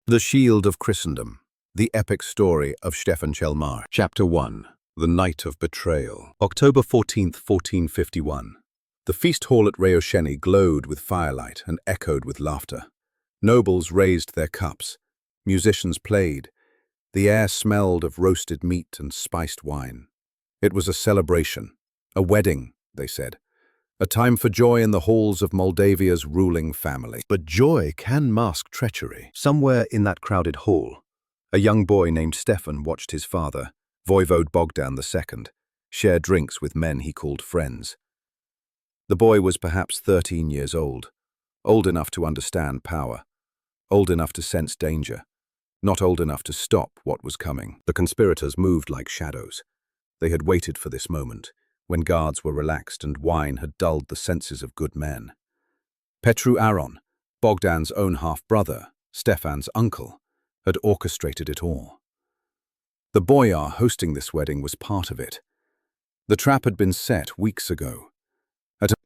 The Shield of Christendom, the epic story of Ștefan cel Mare. Chapter 1. The Night of Betrayal. October 14th, 1451. The feast hall at Reușeni glowed with firelight and echoed with laughter. Nobles raised their cups. Musicians played. The air smelled of roasted meat and spiced wine. It was a celebration, a wedding, they said. A time for joy in the halls of Moldavia's ruling family. But joy can mask treachery. Somewhere in that crowded hall, a young boy named Ștefan watched his father, Voivode Bogdan II, share drinks with men he called friends. The boy was perhaps 13 years old enough to understand power, old enough to sense danger, not old enough to stop what was coming. The conspirators moved like shadows. They had waited for this moment, when guards were relaxed and wine had dulled the senses of good men. Petru Aron, Bogdan's own half-brother, Ștefan's uncle, had orchestrated it all. The boyar hosting this wedding was part of it. The trap had been set weeks ago.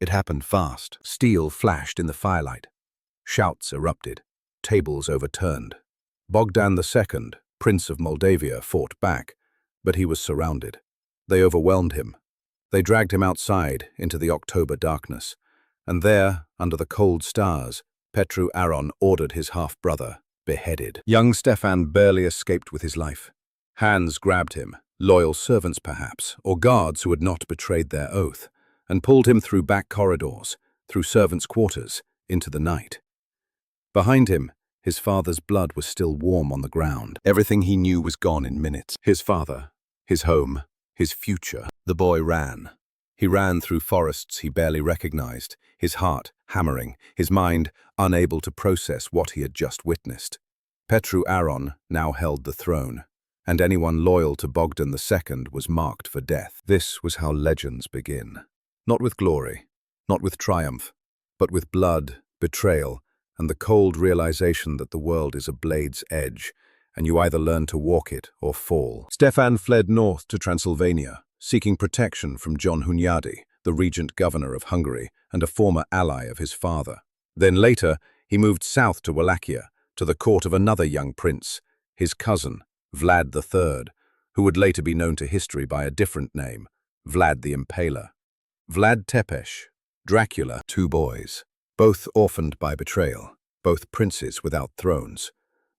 It happened fast. Steel flashed in the firelight. Shouts erupted. Tables overturned. Bogdan II, Prince of Moldavia, fought back, but he was surrounded. They overwhelmed him. They dragged him outside into the October darkness, and there, under the cold stars, Petru Aron ordered his half-brother beheaded. Young Ștefan barely escaped with his life. Hands grabbed him, loyal servants perhaps, or guards who had not betrayed their oath, and pulled him through back corridors, through servants' quarters, into the night. Behind him, his father's blood was still warm on the ground. Everything he knew was gone in minutes. His father, his home, his future. The boy ran. He ran through forests he barely recognized, his heart hammering, his mind unable to process what he had just witnessed. Petru Aron now held the throne, and anyone loyal to Bogdan II was marked for death. This was how legends begin. Not with glory, not with triumph, but with blood, betrayal, and the cold realization that the world is a blade's edge, and you either learn to walk it or fall. Ștefan fled north to Transylvania, seeking protection from John Hunyadi, the regent governor of Hungary and a former ally of his father. Then later, he moved south to Wallachia, to the court of another young prince, his cousin, Vlad III, who would later be known to history by a different name, Vlad the Impaler. Vlad Tepes, Dracula, two boys, both orphaned by betrayal, both princes without thrones,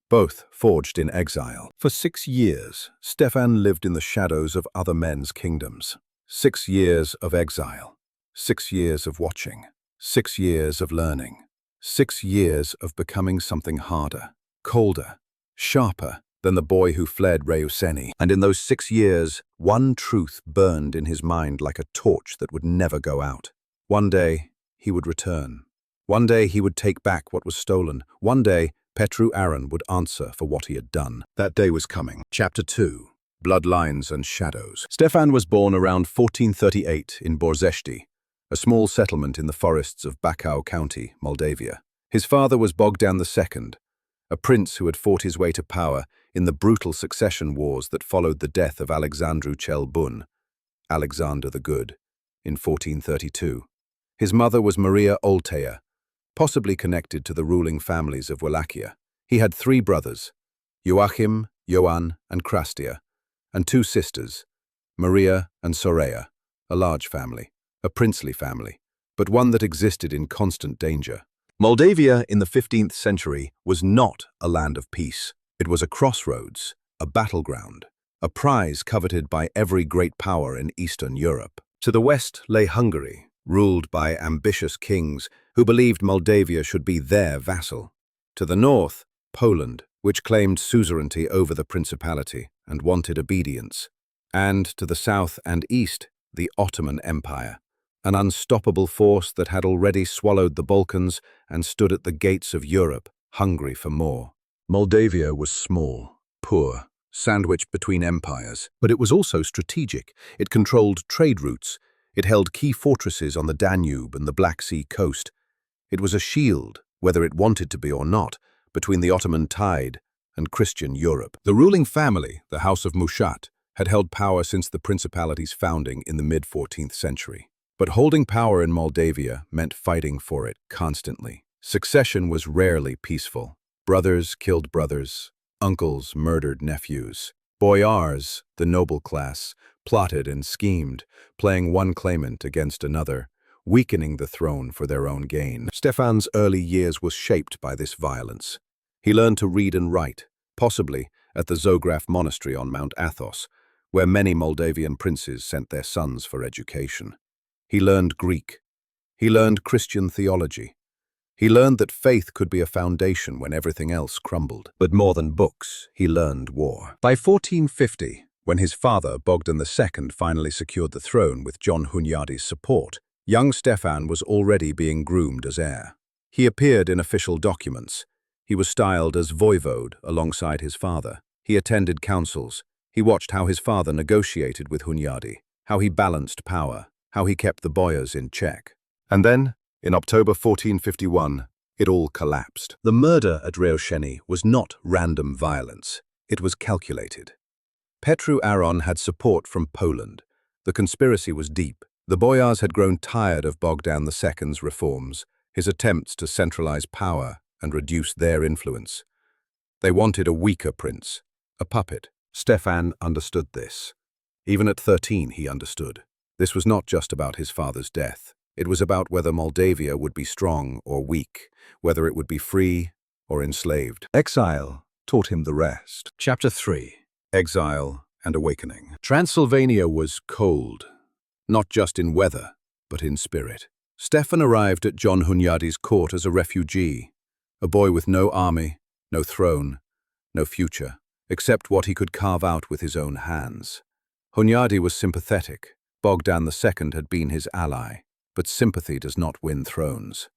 both forged in exile. For 6 years, Ștefan lived in the shadows of other men's kingdoms. 6 years of exile, 6 years of watching, 6 years of learning, 6 years of becoming something harder, colder, sharper than the boy who fled Reușeni. And in those 6 years, one truth burned in his mind like a torch that would never go out. One day, he would return. One day, he would take back what was stolen. One day, Petru Aron would answer for what he had done. That day was coming. Chapter 2. Bloodlines and Shadows. Ștefan was born around 1438 in Borzești, a small settlement in the forests of Bacău County, Moldavia. His father was Bogdan II, a prince who had fought his way to power in the brutal succession wars that followed the death of Alexandru cel Bun, Alexander the Good, in 1432. His mother was Maria Olteia, possibly connected to the ruling families of Wallachia. He had 3 brothers, Joachim, Ioan, and Crastia, and 2 sisters, Maria and Soraya, a large family, a princely family, but one that existed in constant danger. Moldavia in the 15th century was not a land of peace. It was a crossroads, a battleground, a prize coveted by every great power in Eastern Europe. To the west lay Hungary, ruled by ambitious kings who believed Moldavia should be their vassal. To the north, Poland, which claimed suzerainty over the principality and wanted obedience. And to the south and east, the Ottoman Empire, an unstoppable force that had already swallowed the Balkans and stood at the gates of Europe, hungry for more. Moldavia was small, poor, sandwiched between empires, but it was also strategic. It controlled trade routes. It held key fortresses on the Danube and the Black Sea coast. It was a shield, whether it wanted to be or not, between the Ottoman tide and Christian Europe. The ruling family, the House of Mușat, had held power since the principality's founding in the mid-14th century. But holding power in Moldavia meant fighting for it constantly. Succession was rarely peaceful. Brothers killed brothers, uncles murdered nephews. Boyars, the noble class, plotted and schemed, playing one claimant against another, weakening the throne for their own gain. Ștefan's early years were shaped by this violence. He learned to read and write, possibly at the Zograf monastery on Mount Athos, where many Moldavian princes sent their sons for education. He learned Greek. He learned Christian theology. He learned that faith could be a foundation when everything else crumbled. But more than books, he learned war. By 1450, when his father, Bogdan II, finally secured the throne with John Hunyadi's support, young Ștefan was already being groomed as heir. He appeared in official documents. He was styled as voivode alongside his father. He attended councils. He watched how his father negotiated with Hunyadi, how he balanced power, how he kept the boyars in check. And then, in October 1451, it all collapsed. The murder at Reușeni was not random violence. It was calculated. Petru Aron had support from Poland. The conspiracy was deep. The boyars had grown tired of Bogdan II's reforms, his attempts to centralize power and reduce their influence. They wanted a weaker prince, a puppet. Ștefan understood this. Even at 13, he understood. This was not just about his father's death. It was about whether Moldavia would be strong or weak, whether it would be free or enslaved. Exile taught him the rest. Chapter 3. Exile and Awakening. Transylvania was cold, not just in weather, but in spirit. Ștefan arrived at John Hunyadi's court as a refugee, a boy with no army, no throne, no future, except what he could carve out with his own hands. Hunyadi was sympathetic. Bogdan II had been his ally. But sympathy does not win thrones.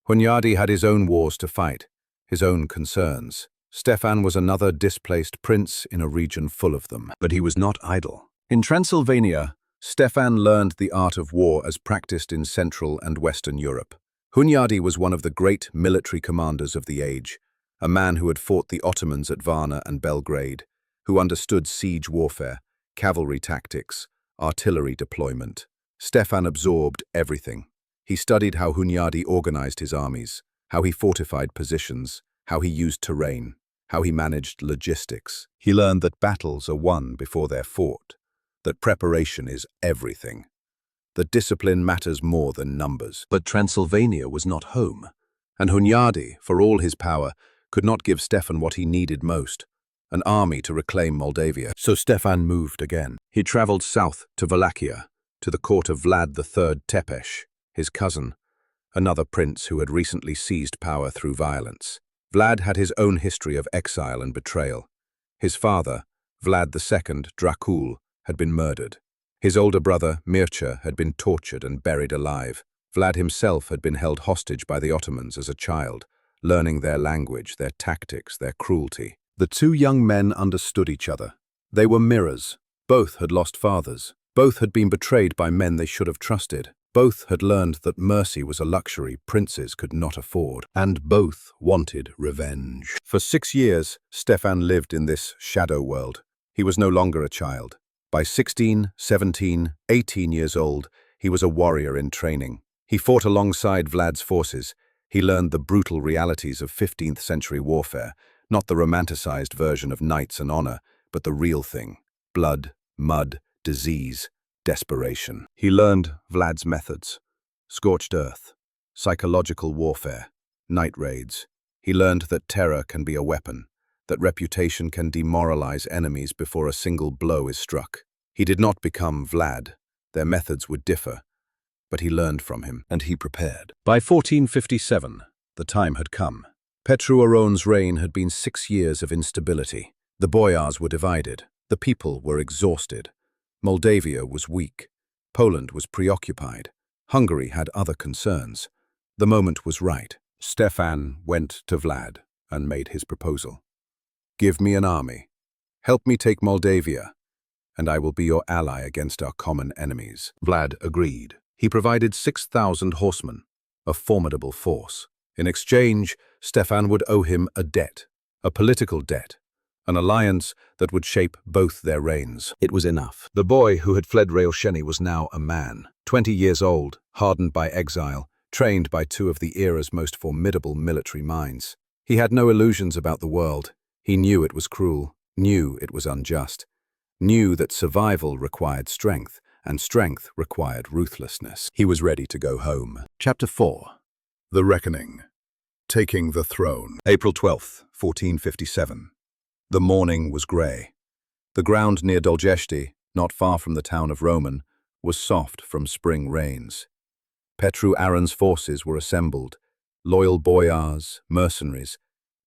Hunyadi had his own wars to fight, his own concerns. Ștefan was another displaced prince in a region full of them. But he was not idle. In Transylvania, Ștefan learned the art of war as practiced in Central and Western Europe. Hunyadi was one of the great military commanders of the age, a man who had fought the Ottomans at Varna and Belgrade, who understood siege warfare, cavalry tactics, artillery deployment. Ștefan absorbed everything. He studied how Hunyadi organized his armies, how he fortified positions, how he used terrain, how he managed logistics. He learned that battles are won before they're fought, that preparation is everything, that discipline matters more than numbers. But Transylvania was not home, and Hunyadi, for all his power, could not give Ștefan what he needed most, an army to reclaim Moldavia. So Ștefan moved again. He traveled south to Wallachia, to the court of Vlad III Tepes, his cousin, another prince who had recently seized power through violence. Vlad had his own history of exile and betrayal. His father, Vlad II Dracul, had been murdered. His older brother, Mircea, had been tortured and buried alive. Vlad himself had been held hostage by the Ottomans as a child, learning their language, their tactics, their cruelty. The two young men understood each other. They were mirrors. Both had lost fathers. Both had been betrayed by men they should have trusted. Both had learned that mercy was a luxury princes could not afford. And both wanted revenge. For 6 years, Ștefan lived in this shadow world. He was no longer a child. By 16, 17, 18 years old, he was a warrior in training. He fought alongside Vlad's forces. He learned the brutal realities of 15th century warfare, not the romanticized version of knights and honor, but the real thing: blood, mud, disease, desperation. He learned Vlad's methods: scorched earth, psychological warfare, night raids. He learned that terror can be a weapon, that reputation can demoralize enemies before a single blow is struck. He did not become Vlad. Their methods would differ, but he learned from him, and he prepared. By 1457, the time had come. Petru Aron's reign had been 6 years of instability. The boyars were divided. The people were exhausted. Moldavia was weak. Poland was preoccupied. Hungary had other concerns. The moment was right. Ștefan went to Vlad and made his proposal. "Give me an army. Help me take Moldavia, and I will be your ally against our common enemies." Vlad agreed. He provided 6,000 horsemen, a formidable force. In exchange, Ștefan would owe him a debt, a political debt, an alliance that would shape both their reigns. It was enough. The boy who had fled Reușeni was now a man, 20 years old, hardened by exile, trained by two of the era's most formidable military minds. He had no illusions about the world. He knew it was cruel, knew it was unjust, knew that survival required strength, and strength required ruthlessness. He was ready to go home. Chapter 4. The Reckoning. Taking the Throne. April 12th, 1457. The morning was grey. The ground near Doljești, not far from the town of Roman, was soft from spring rains. Petru Aron's forces were assembled, loyal boyars, mercenaries,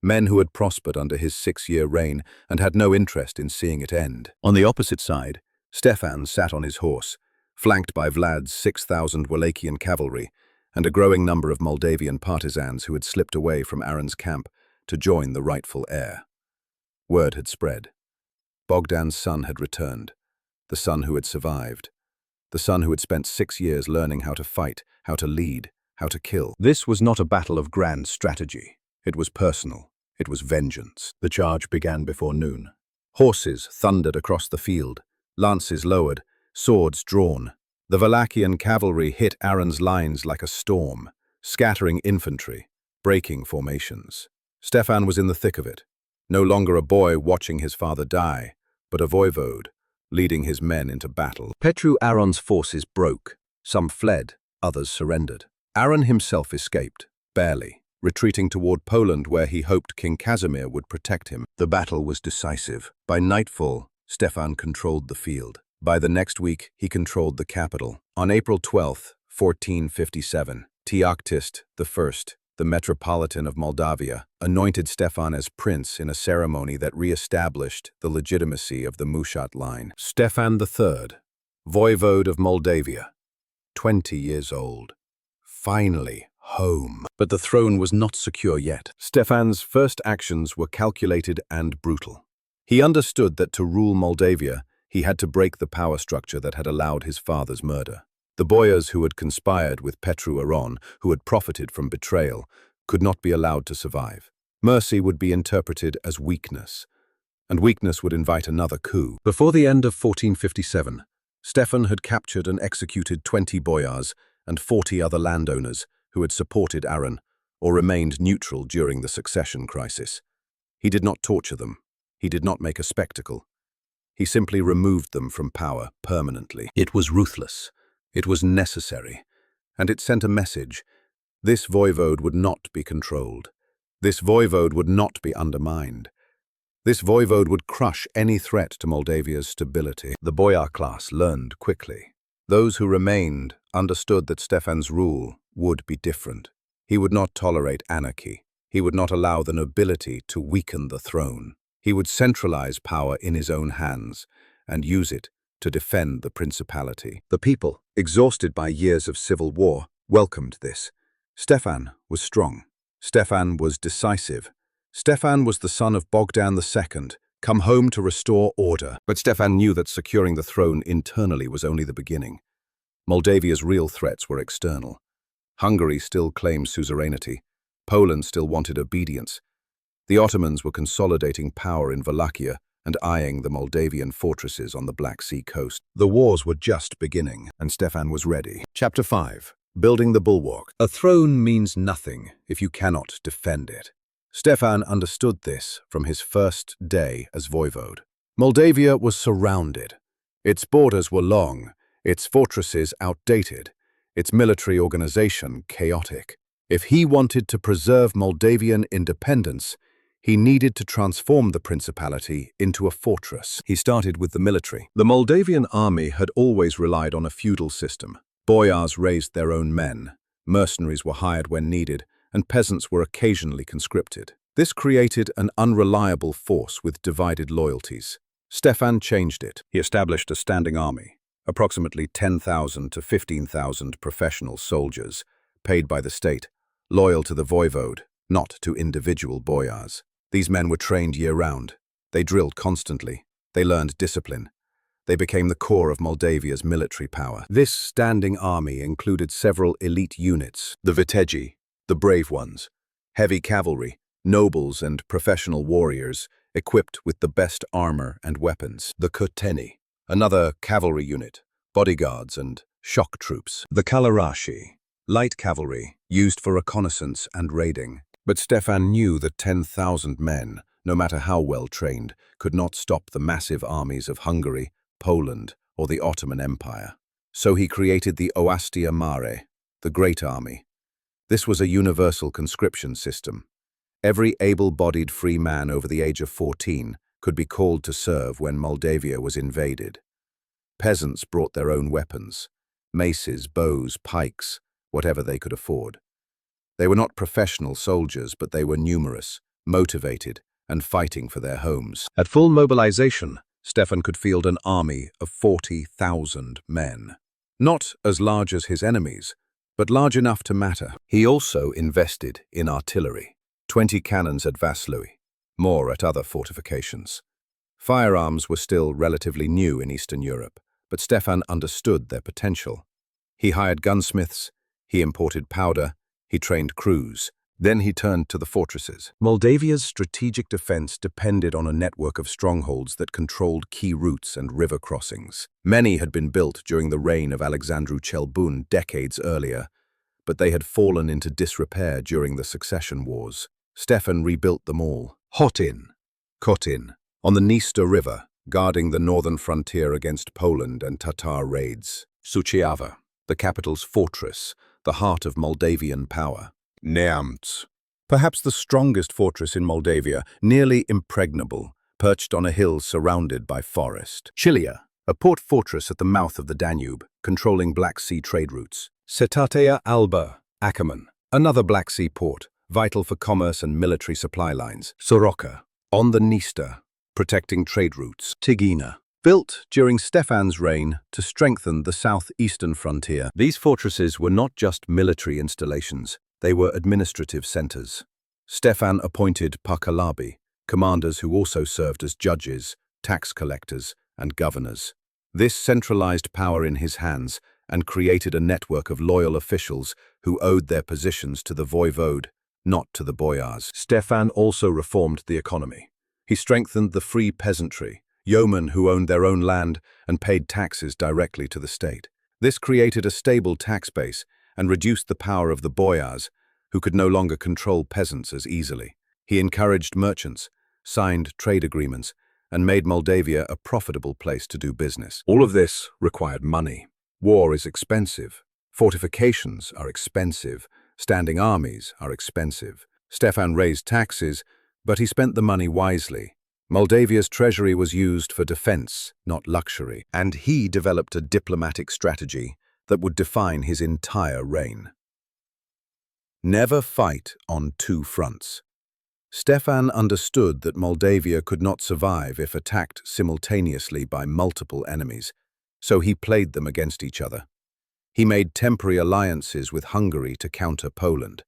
men who had prospered under his 6-year reign and had no interest in seeing it end. On the opposite side, Ștefan sat on his horse, flanked by Vlad's 6,000 Wallachian cavalry and a growing number of Moldavian partisans who had slipped away from Aron's camp to join the rightful heir. Word had spread. Bogdan's son had returned, the son who had survived, the son who had spent 6 years learning how to fight, how to lead, how to kill. This was not a battle of grand strategy. It was personal. It was vengeance. The charge began before noon. Horses thundered across the field, lances lowered, swords drawn. The Wallachian cavalry hit Aron's lines like a storm, scattering infantry, breaking formations. Ștefan was in the thick of it, no longer a boy watching his father die, but a voivode, leading his men into battle. Petru Aron's forces broke. Some fled, others surrendered. Aron himself escaped, barely, retreating toward Poland where he hoped King Casimir would protect him. The battle was decisive. By nightfall, Ștefan controlled the field. By the next week, he controlled the capital. On April 12, 1457, Teoctist I, the Metropolitan of Moldavia, anointed Ștefan as prince in a ceremony that re-established the legitimacy of the Mușat line. Ștefan III, voivode of Moldavia, 20 years old. Finally, home. But the throne was not secure yet. Ștefan's first actions were calculated and brutal. He understood that to rule Moldavia, he had to break the power structure that had allowed his father's murder. The boyars who had conspired with Petru Aron, who had profited from betrayal, could not be allowed to survive. Mercy would be interpreted as weakness, and weakness would invite another coup. Before the end of 1457, Ștefan had captured and executed 20 boyars and 40 other landowners who had supported Aron or remained neutral during the succession crisis. He did not torture them. He did not make a spectacle. He simply removed them from power permanently. It was ruthless. It was necessary. And it sent a message. This voivode would not be controlled. This voivode would not be undermined. This voivode would crush any threat to Moldavia's stability. The boyar class learned quickly. Those who remained understood that Ștefan's rule would be different. He would not tolerate anarchy. He would not allow the nobility to weaken the throne. He would centralize power in his own hands and use it to defend the principality. The people, exhausted by years of civil war, welcomed this. Ștefan was strong. Ștefan was decisive. Ștefan was the son of Bogdan II, come home to restore order. But Ștefan knew that securing the throne internally was only the beginning. Moldavia's real threats were external. Hungary still claimed suzerainty. Poland still wanted obedience. The Ottomans were consolidating power in Wallachia and eyeing the Moldavian fortresses on the Black Sea coast. The wars were just beginning, and Ștefan was ready. Chapter 5. Building the Bulwark. A throne means nothing if you cannot defend it. Ștefan understood this from his first day as voivode. Moldavia was surrounded. Its borders were long, its fortresses outdated, its military organization chaotic. If he wanted to preserve Moldavian independence, he needed to transform the principality into a fortress. He started with the military. The Moldavian army had always relied on a feudal system. Boyars raised their own men, mercenaries were hired when needed, and peasants were occasionally conscripted. This created an unreliable force with divided loyalties. Ștefan changed it. He established a standing army, approximately 10,000 to 15,000 professional soldiers, paid by the state, loyal to the voivode, not to individual boyars. These men were trained year-round. They drilled constantly. They learned discipline. They became the core of Moldavia's military power. This standing army included several elite units, the Vitegi, the brave ones, heavy cavalry, nobles and professional warriors equipped with the best armor and weapons, the Curteni, another cavalry unit, bodyguards and shock troops, the Kalarashi, light cavalry used for reconnaissance and raiding, But Stefan knew that 10,000 men, no matter how well trained, could not stop the massive armies of Hungary, Poland, or the Ottoman Empire. So he created the Oastia Mare, the Great Army. This was a universal conscription system. Every able-bodied free man over the age of 14 could be called to serve when Moldavia was invaded. Peasants brought their own weapons, maces, bows, pikes, whatever they could afford. They were not professional soldiers, but they were numerous, motivated, and fighting for their homes. At full mobilization, Stefan could field an army of 40,000 men. Not as large as his enemies, but large enough to matter. He also invested in artillery, 20 cannons at Vaslui, more at other fortifications. Firearms were still relatively new in Eastern Europe, but Stefan understood their potential. He hired gunsmiths, he imported powder, he trained crews. Then he turned to the fortresses. Moldavia's strategic defense depended on a network of strongholds that controlled key routes and river crossings. Many had been built during the reign of Alexandru cel Bun decades earlier, but they had fallen into disrepair during the succession wars. Stefan rebuilt them all. Hotin, Kotin, on the Dniester River, guarding the northern frontier against Poland and Tatar raids. Suceava, the capital's fortress, the heart of Moldavian power. Neamț, perhaps the strongest fortress in Moldavia, nearly impregnable, perched on a hill surrounded by forest. Chilia, a port fortress at the mouth of the Danube, controlling Black Sea trade routes. Cetatea Alba, Ackerman, another Black Sea port, vital for commerce and military supply lines. Soroca, on the Dniester, protecting trade routes. Tigina, built during Stefan's reign to strengthen the southeastern frontier. These fortresses were not just military installations, they were administrative centers. Stefan appointed pakalabi, commanders who also served as judges, tax collectors, and governors. This centralized power in his hands and created a network of loyal officials who owed their positions to the voivode, not to the boyars. Stefan also reformed the economy. He strengthened the free peasantry, yeomen who owned their own land and paid taxes directly to the state. This created a stable tax base and reduced the power of the boyars, who could no longer control peasants as easily. He encouraged merchants, signed trade agreements, and made Moldavia a profitable place to do business. All of this required money. War is expensive. Fortifications are expensive. Standing armies are expensive. Stefan raised taxes, but he spent the money wisely. Moldavia's treasury was used for defense, not luxury, and he developed a diplomatic strategy that would define his entire reign. Never fight on two fronts. Stefan understood that Moldavia could not survive if attacked simultaneously by multiple enemies, so he played them against each other. He made temporary alliances with Hungary to counter Poland.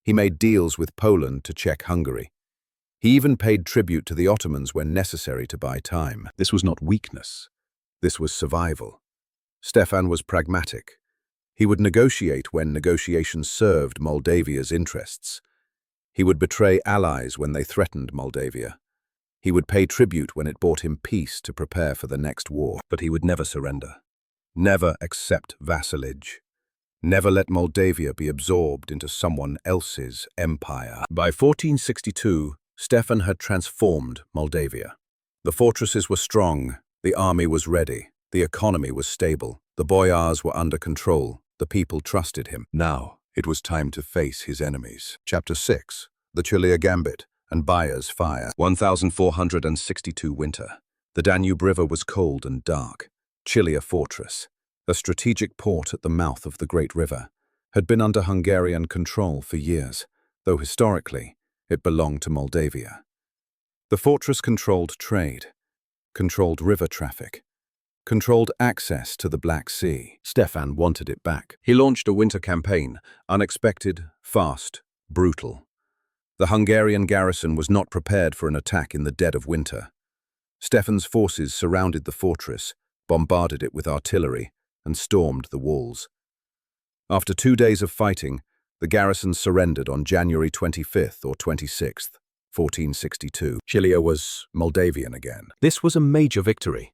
He made deals with Poland to check Hungary. He even paid tribute to the Ottomans when necessary to buy time. This was not weakness. This was survival. Stefan was pragmatic. He would negotiate when negotiations served Moldavia's interests. He would betray allies when they threatened Moldavia. He would pay tribute when it brought him peace to prepare for the next war. But he would never surrender. Never accept vassalage. Never let Moldavia be absorbed into someone else's empire. By 1462, Stefan had transformed Moldavia. The fortresses were strong, the army was ready, the economy was stable, the boyars were under control, the people trusted him. Now, it was time to face his enemies. Chapter 6. The Chilia Gambit and Bayer's Fire. 1462 winter. The Danube River was cold and dark. Chilia Fortress, a strategic port at the mouth of the Great River, had been under Hungarian control for years, though historically, it belonged to Moldavia. The fortress controlled trade, controlled river traffic, controlled access to the Black Sea. Stefan wanted it back. He launched a winter campaign, unexpected, fast, brutal. The Hungarian garrison was not prepared for an attack in the dead of winter. Stefan's forces surrounded the fortress, bombarded it with artillery, and stormed the walls. After 2 days of fighting, the garrison surrendered on January 25th or 26th, 1462. Chilia was Moldavian again. This was a major victory.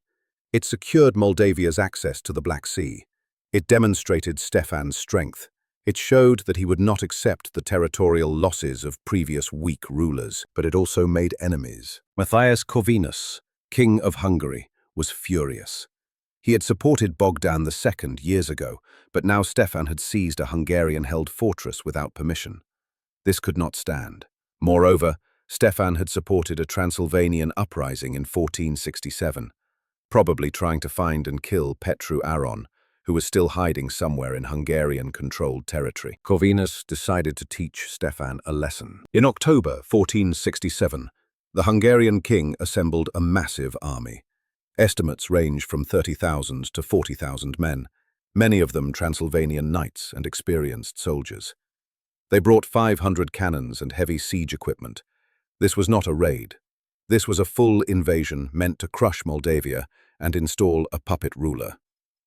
It secured Moldavia's access to the Black Sea. It demonstrated Stefan's strength. It showed that he would not accept the territorial losses of previous weak rulers, but it also made enemies. Matthias Corvinus, king of Hungary, was furious. He had supported Bogdan II years ago, but now Stefan had seized a Hungarian-held fortress without permission. This could not stand. Moreover, Stefan had supported a Transylvanian uprising in 1467, probably trying to find and kill Petru Aron, who was still hiding somewhere in Hungarian-controlled territory. Corvinus decided to teach Stefan a lesson. In October 1467, the Hungarian king assembled a massive army. Estimates range from 30,000 to 40,000 men, many of them Transylvanian knights and experienced soldiers. They brought 500 cannons and heavy siege equipment. This was not a raid. This was a full invasion meant to crush Moldavia and install a puppet ruler,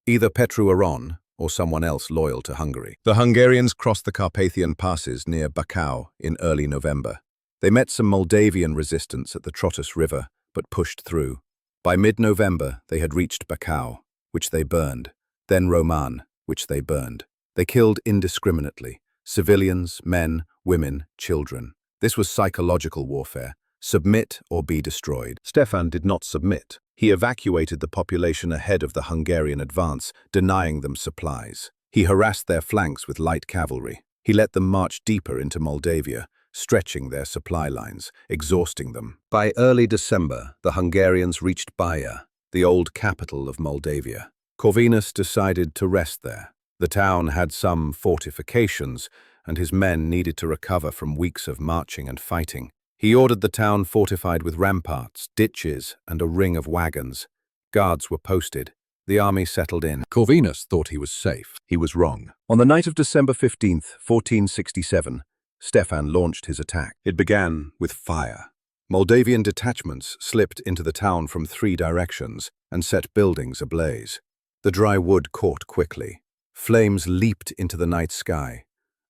either Petru Aron or someone else loyal to Hungary. The Hungarians crossed the Carpathian passes near Bacău in early November. They met some Moldavian resistance at the Trotus River, but pushed through. By mid-November, they had reached Bacău, which they burned, then Roman, which they burned. They killed indiscriminately, civilians, men, women, children. This was psychological warfare. Submit or be destroyed. Stefan did not submit. He evacuated the population ahead of the Hungarian advance, denying them supplies. He harassed their flanks with light cavalry. He let them march deeper into Moldavia, stretching their supply lines, exhausting them. By early December, the Hungarians reached Baia, the old capital of Moldavia. Corvinus decided to rest there. The town had some fortifications, and his men needed to recover from weeks of marching and fighting. He ordered the town fortified with ramparts, ditches, and a ring of wagons. Guards were posted. The army settled in. Corvinus thought he was safe. He was wrong. On the night of December 15th, 1467, Stefan launched his attack. It began with fire. Moldavian detachments slipped into the town from 3 directions and set buildings ablaze. The dry wood caught quickly. Flames leaped into the night sky.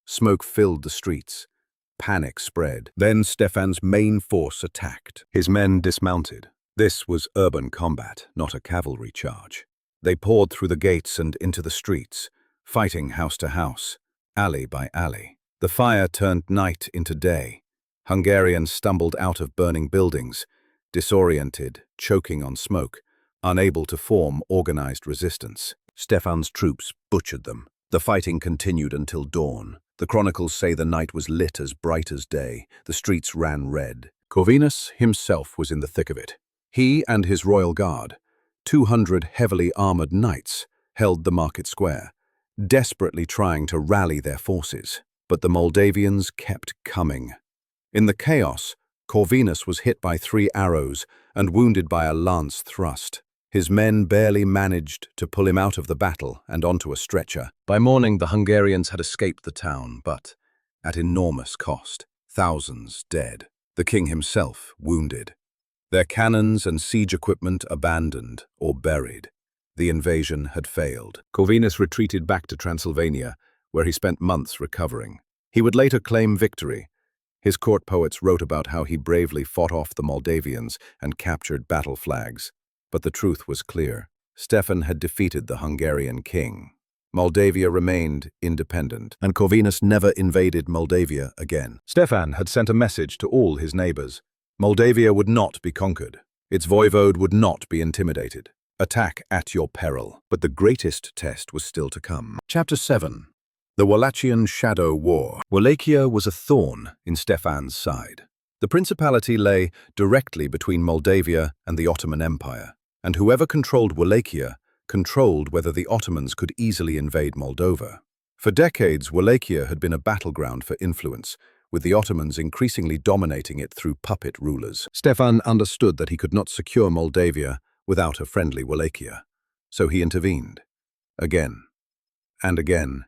Smoke filled the streets. Panic spread. Then Stefan's main force attacked. His men dismounted. This was urban combat, not a cavalry charge. They poured through the gates and into the streets, fighting house to house, alley by alley. The fire turned night into day. Hungarians stumbled out of burning buildings, disoriented, choking on smoke, unable to form organized resistance. Stefan's troops butchered them. The fighting continued until dawn. The chronicles say the night was lit as bright as day. The streets ran red. Corvinus himself was in the thick of it. He and his royal guard, 200 heavily armored knights, held the market square, desperately trying to rally their forces. But the Moldavians kept coming. In the chaos, Corvinus was hit by 3 arrows and wounded by a lance thrust. His men barely managed to pull him out of the battle and onto a stretcher. By morning, the Hungarians had escaped the town, but at enormous cost. Thousands dead. The king himself wounded. Their cannons and siege equipment abandoned or buried. The invasion had failed. Corvinus retreated back to Transylvania, where he spent months recovering. He would later claim victory. His court poets wrote about how he bravely fought off the Moldavians and captured battle flags. But the truth was clear. Stefan had defeated the Hungarian king. Moldavia remained independent, and Corvinus never invaded Moldavia again. Stefan had sent a message to all his neighbors. Moldavia would not be conquered. Its voivode would not be intimidated. Attack at your peril. But the greatest test was still to come. Chapter 7. The Wallachian Shadow War. Wallachia was a thorn in Stefan's side. The principality lay directly between Moldavia and the Ottoman Empire, and whoever controlled Wallachia controlled whether the Ottomans could easily invade Moldova. For decades, Wallachia had been a battleground for influence, with the Ottomans increasingly dominating it through puppet rulers. Stefan understood that he could not secure Moldavia without a friendly Wallachia, so he intervened. Again, and again,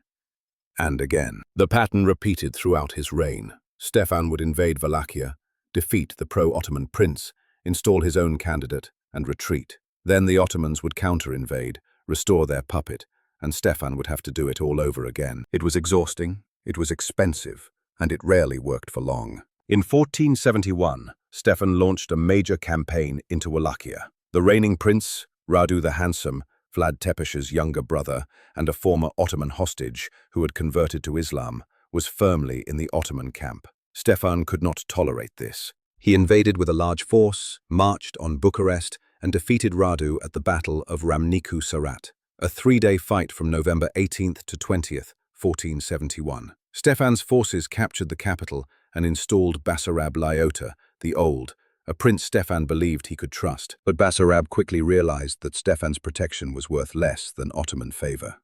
and again. The pattern repeated throughout his reign. Stefan would invade Wallachia, defeat the pro-Ottoman prince, install his own candidate, and retreat. Then the Ottomans would counter-invade, restore their puppet, and Stefan would have to do it all over again. It was exhausting, it was expensive, and it rarely worked for long. In 1471, Stefan launched a major campaign into Wallachia. The reigning prince, Radu the Handsome, Vlad Tepes's younger brother and a former Ottoman hostage who had converted to Islam, was firmly in the Ottoman camp. Ștefan could not tolerate this. He invaded with a large force, marched on Bucharest, and defeated Radu at the Battle of Râmnicu Sărat, a 3-day fight from November 18th to 20th, 1471. Ștefan's forces captured the capital and installed Basarab Laiota, the Old, a prince Ștefan believed he could trust. But Basarab quickly realized that Ștefan's protection was worth less than Ottoman favor.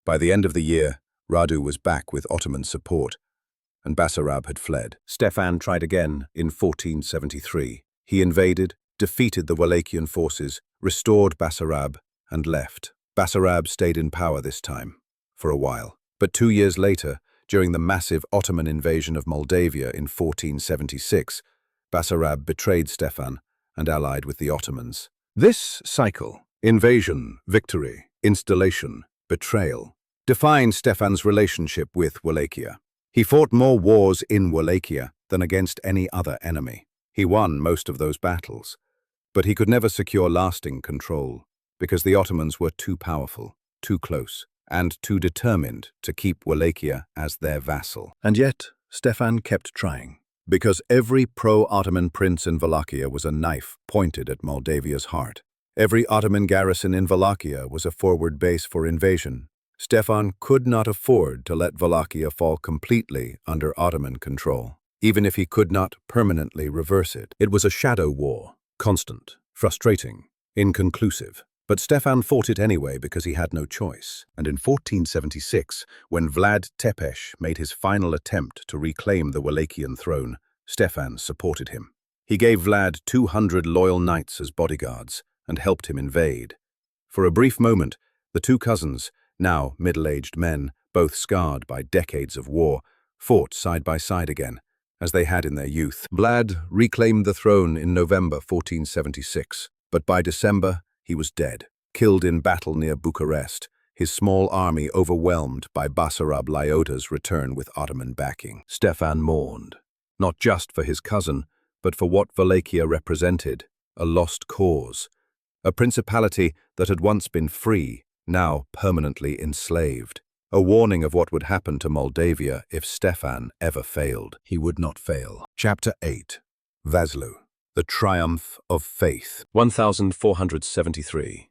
By the end of the year, Radu was back with Ottoman support, and Basarab had fled. Ștefan tried again in 1473. He invaded, defeated the Wallachian forces, restored Basarab, and left. Basarab stayed in power this time, for a while. But 2 years later, during the massive Ottoman invasion of Moldavia in 1476, Basarab betrayed Ștefan and allied with the Ottomans. This cycle, invasion, victory, installation, betrayal, defined Ștefan's relationship with Wallachia. He fought more wars in Wallachia than against any other enemy. He won most of those battles, but he could never secure lasting control because the Ottomans were too powerful, too close, and too determined to keep Wallachia as their vassal. And yet, Ștefan kept trying, because every pro-Ottoman prince in Wallachia was a knife pointed at Moldavia's heart. Every Ottoman garrison in Wallachia was a forward base for invasion. Ștefan could not afford to let Wallachia fall completely under Ottoman control, even if he could not permanently reverse it. It was a shadow war, constant, frustrating, inconclusive. But Ștefan fought it anyway because he had no choice. And in 1476, when Vlad Tepes made his final attempt to reclaim the Wallachian throne, Ștefan supported him. He gave Vlad 200 loyal knights as bodyguards and helped him invade. For a brief moment, the two cousins, now middle-aged men, both scarred by decades of war, fought side by side again, as they had in their youth. Vlad reclaimed the throne in November 1476, but by December he was dead, killed in battle near Bucharest, his small army overwhelmed by Basarab Laiuta's return with Ottoman backing. Ștefan mourned, not just for his cousin, but for what Wallachia represented, a lost cause, a principality that had once been free, now permanently enslaved. A warning of what would happen to Moldavia if Ștefan ever failed. He would not fail. Chapter 8. Vaslui, the Triumph of Faith. 1473.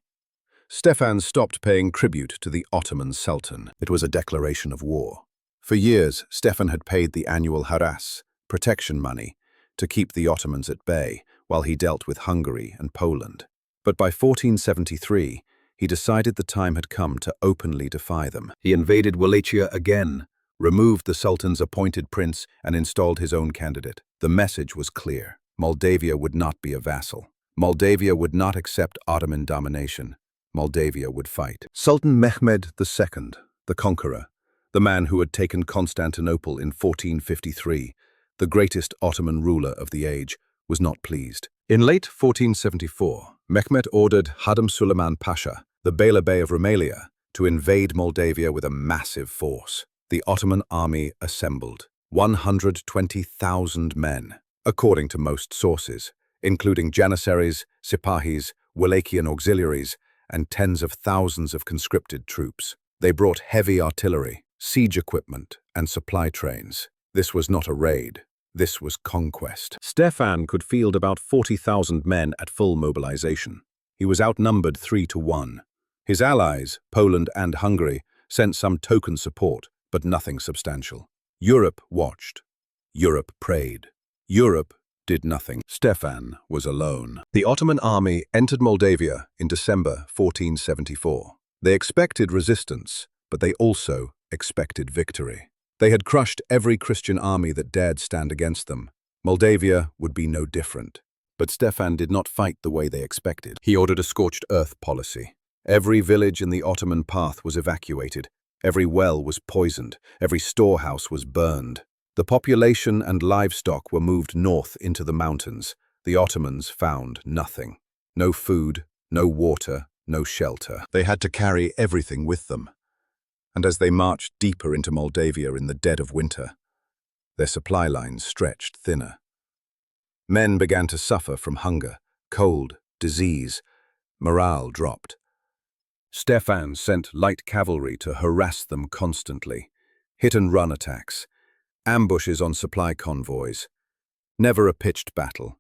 Ștefan stopped paying tribute to the Ottoman Sultan. It was a declaration of war. For years, Ștefan had paid the annual haras, protection money, to keep the Ottomans at bay while he dealt with Hungary and Poland. But by 1473, he decided the time had come to openly defy them. He invaded Wallachia again, removed the Sultan's appointed prince, and installed his own candidate. The message was clear. Moldavia would not be a vassal. Moldavia would not accept Ottoman domination. Moldavia would fight. Sultan Mehmed II, the conqueror, the man who had taken Constantinople in 1453, the greatest Ottoman ruler of the age, was not pleased. In late 1474, Mehmed ordered Hatem Süleyman Pasha, the Beylerbey of Rumelia, to invade Moldavia with a massive force. The Ottoman army assembled, 120,000 men, according to most sources, including janissaries, sipahis, Wallachian auxiliaries, and tens of thousands of conscripted troops. They brought heavy artillery, siege equipment, and supply trains. This was not a raid. This was conquest. Ștefan could field about 40,000 men at full mobilization. He was outnumbered 3-1. His allies, Poland and Hungary, sent some token support, but nothing substantial. Europe watched. Europe prayed. Europe did nothing. Ștefan was alone. The Ottoman army entered Moldavia in December 1474. They expected resistance, but they also expected victory. They had crushed every Christian army that dared stand against them. Moldavia would be no different. But Ștefan did not fight the way they expected. He ordered a scorched earth policy. Every village in the Ottoman path was evacuated. Every well was poisoned. Every storehouse was burned. The population and livestock were moved north into the mountains. The Ottomans found nothing. No food, no water, no shelter. They had to carry everything with them. And as they marched deeper into Moldavia in the dead of winter, their supply lines stretched thinner. Men began to suffer from hunger, cold, disease. Morale dropped. Ștefan sent light cavalry to harass them constantly. Hit-and-run attacks, ambushes on supply convoys. Never a pitched battle,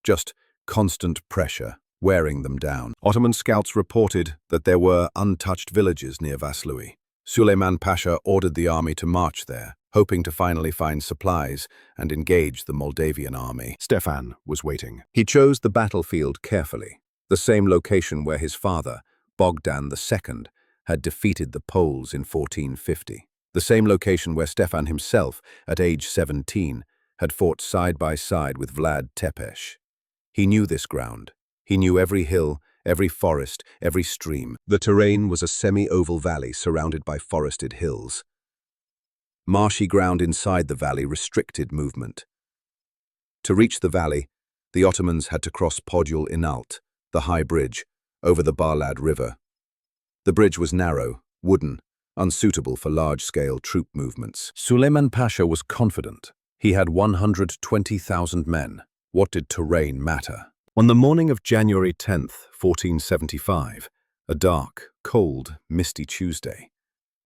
just constant pressure, wearing them down. Ottoman scouts reported that there were untouched villages near Vaslui. Süleyman Pasha ordered the army to march there, hoping to finally find supplies and engage the Moldavian army. Ștefan was waiting. He chose the battlefield carefully, the same location where his father, Bogdan II, had defeated the Poles in 1450. The same location where Ștefan himself, at age 17, had fought side by side with Vlad Tepes. He knew this ground. He knew every hill, every forest, every stream. The terrain was a semi-oval valley surrounded by forested hills. Marshy ground inside the valley restricted movement. To reach the valley, the Ottomans had to cross Podul Inalt, the high bridge, over the Barlad River. The bridge was narrow, wooden, unsuitable for large-scale troop movements. Süleyman Pasha was confident. He had 120,000 men. What did terrain matter? On the morning of January 10th, 1475, a dark, cold, misty Tuesday,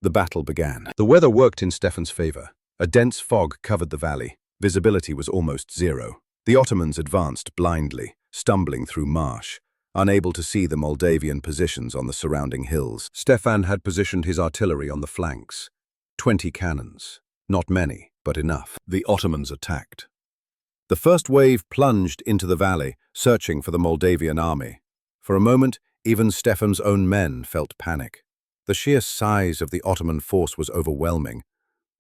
the battle began. The weather worked in Ștefan's favor. A dense fog covered the valley. Visibility was almost zero. The Ottomans advanced blindly, stumbling through marsh, unable to see the Moldavian positions on the surrounding hills. Ștefan had positioned his artillery on the flanks. 20 cannons. Not many, but enough. The Ottomans attacked. The first wave plunged into the valley, searching for the Moldavian army. For a moment, even Ștefan's own men felt panic. The sheer size of the Ottoman force was overwhelming.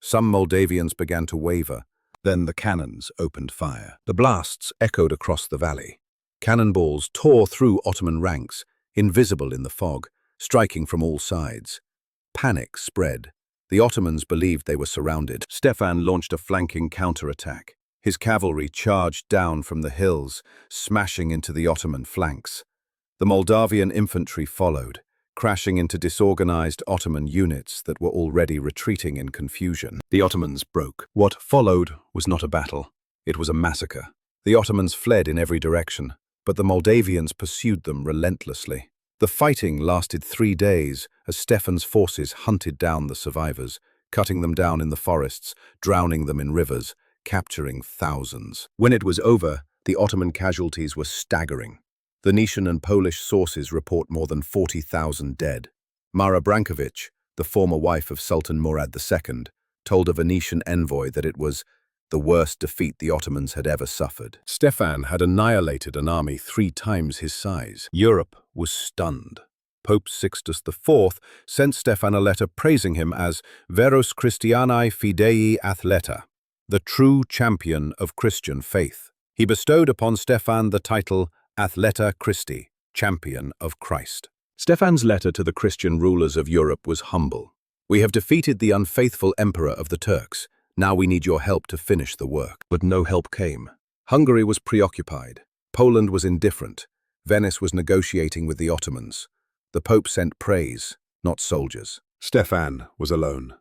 Some Moldavians began to waver. Then the cannons opened fire. The blasts echoed across the valley. Cannonballs tore through Ottoman ranks, invisible in the fog, striking from all sides. Panic spread. The Ottomans believed they were surrounded. Ștefan launched a flanking counterattack. His cavalry charged down from the hills, smashing into the Ottoman flanks. The Moldavian infantry followed, crashing into disorganized Ottoman units that were already retreating in confusion. The Ottomans broke. What followed was not a battle. It was a massacre. The Ottomans fled in every direction, but the Moldavians pursued them relentlessly. The fighting lasted 3 days as Ștefan's forces hunted down the survivors, cutting them down in the forests, drowning them in rivers, capturing thousands. When it was over, the Ottoman casualties were staggering. Venetian and Polish sources report more than 40,000 dead. Mara Branković, the former wife of Sultan Murad II, told a Venetian envoy that it was the worst defeat the Ottomans had ever suffered. Ștefan had annihilated an army 3 times his size. Europe was stunned. Pope Sixtus IV sent Ștefan a letter praising him as Veros Christianae Fidei Athleta, the true champion of Christian faith. He bestowed upon Ștefan the title Athleta Christi, champion of Christ. Ștefan's letter to the Christian rulers of Europe was humble. We have defeated the unfaithful emperor of the Turks. Now we need your help to finish the work. But no help came. Hungary was preoccupied. Poland was indifferent. Venice was negotiating with the Ottomans. The Pope sent praise, not soldiers. Ștefan was alone,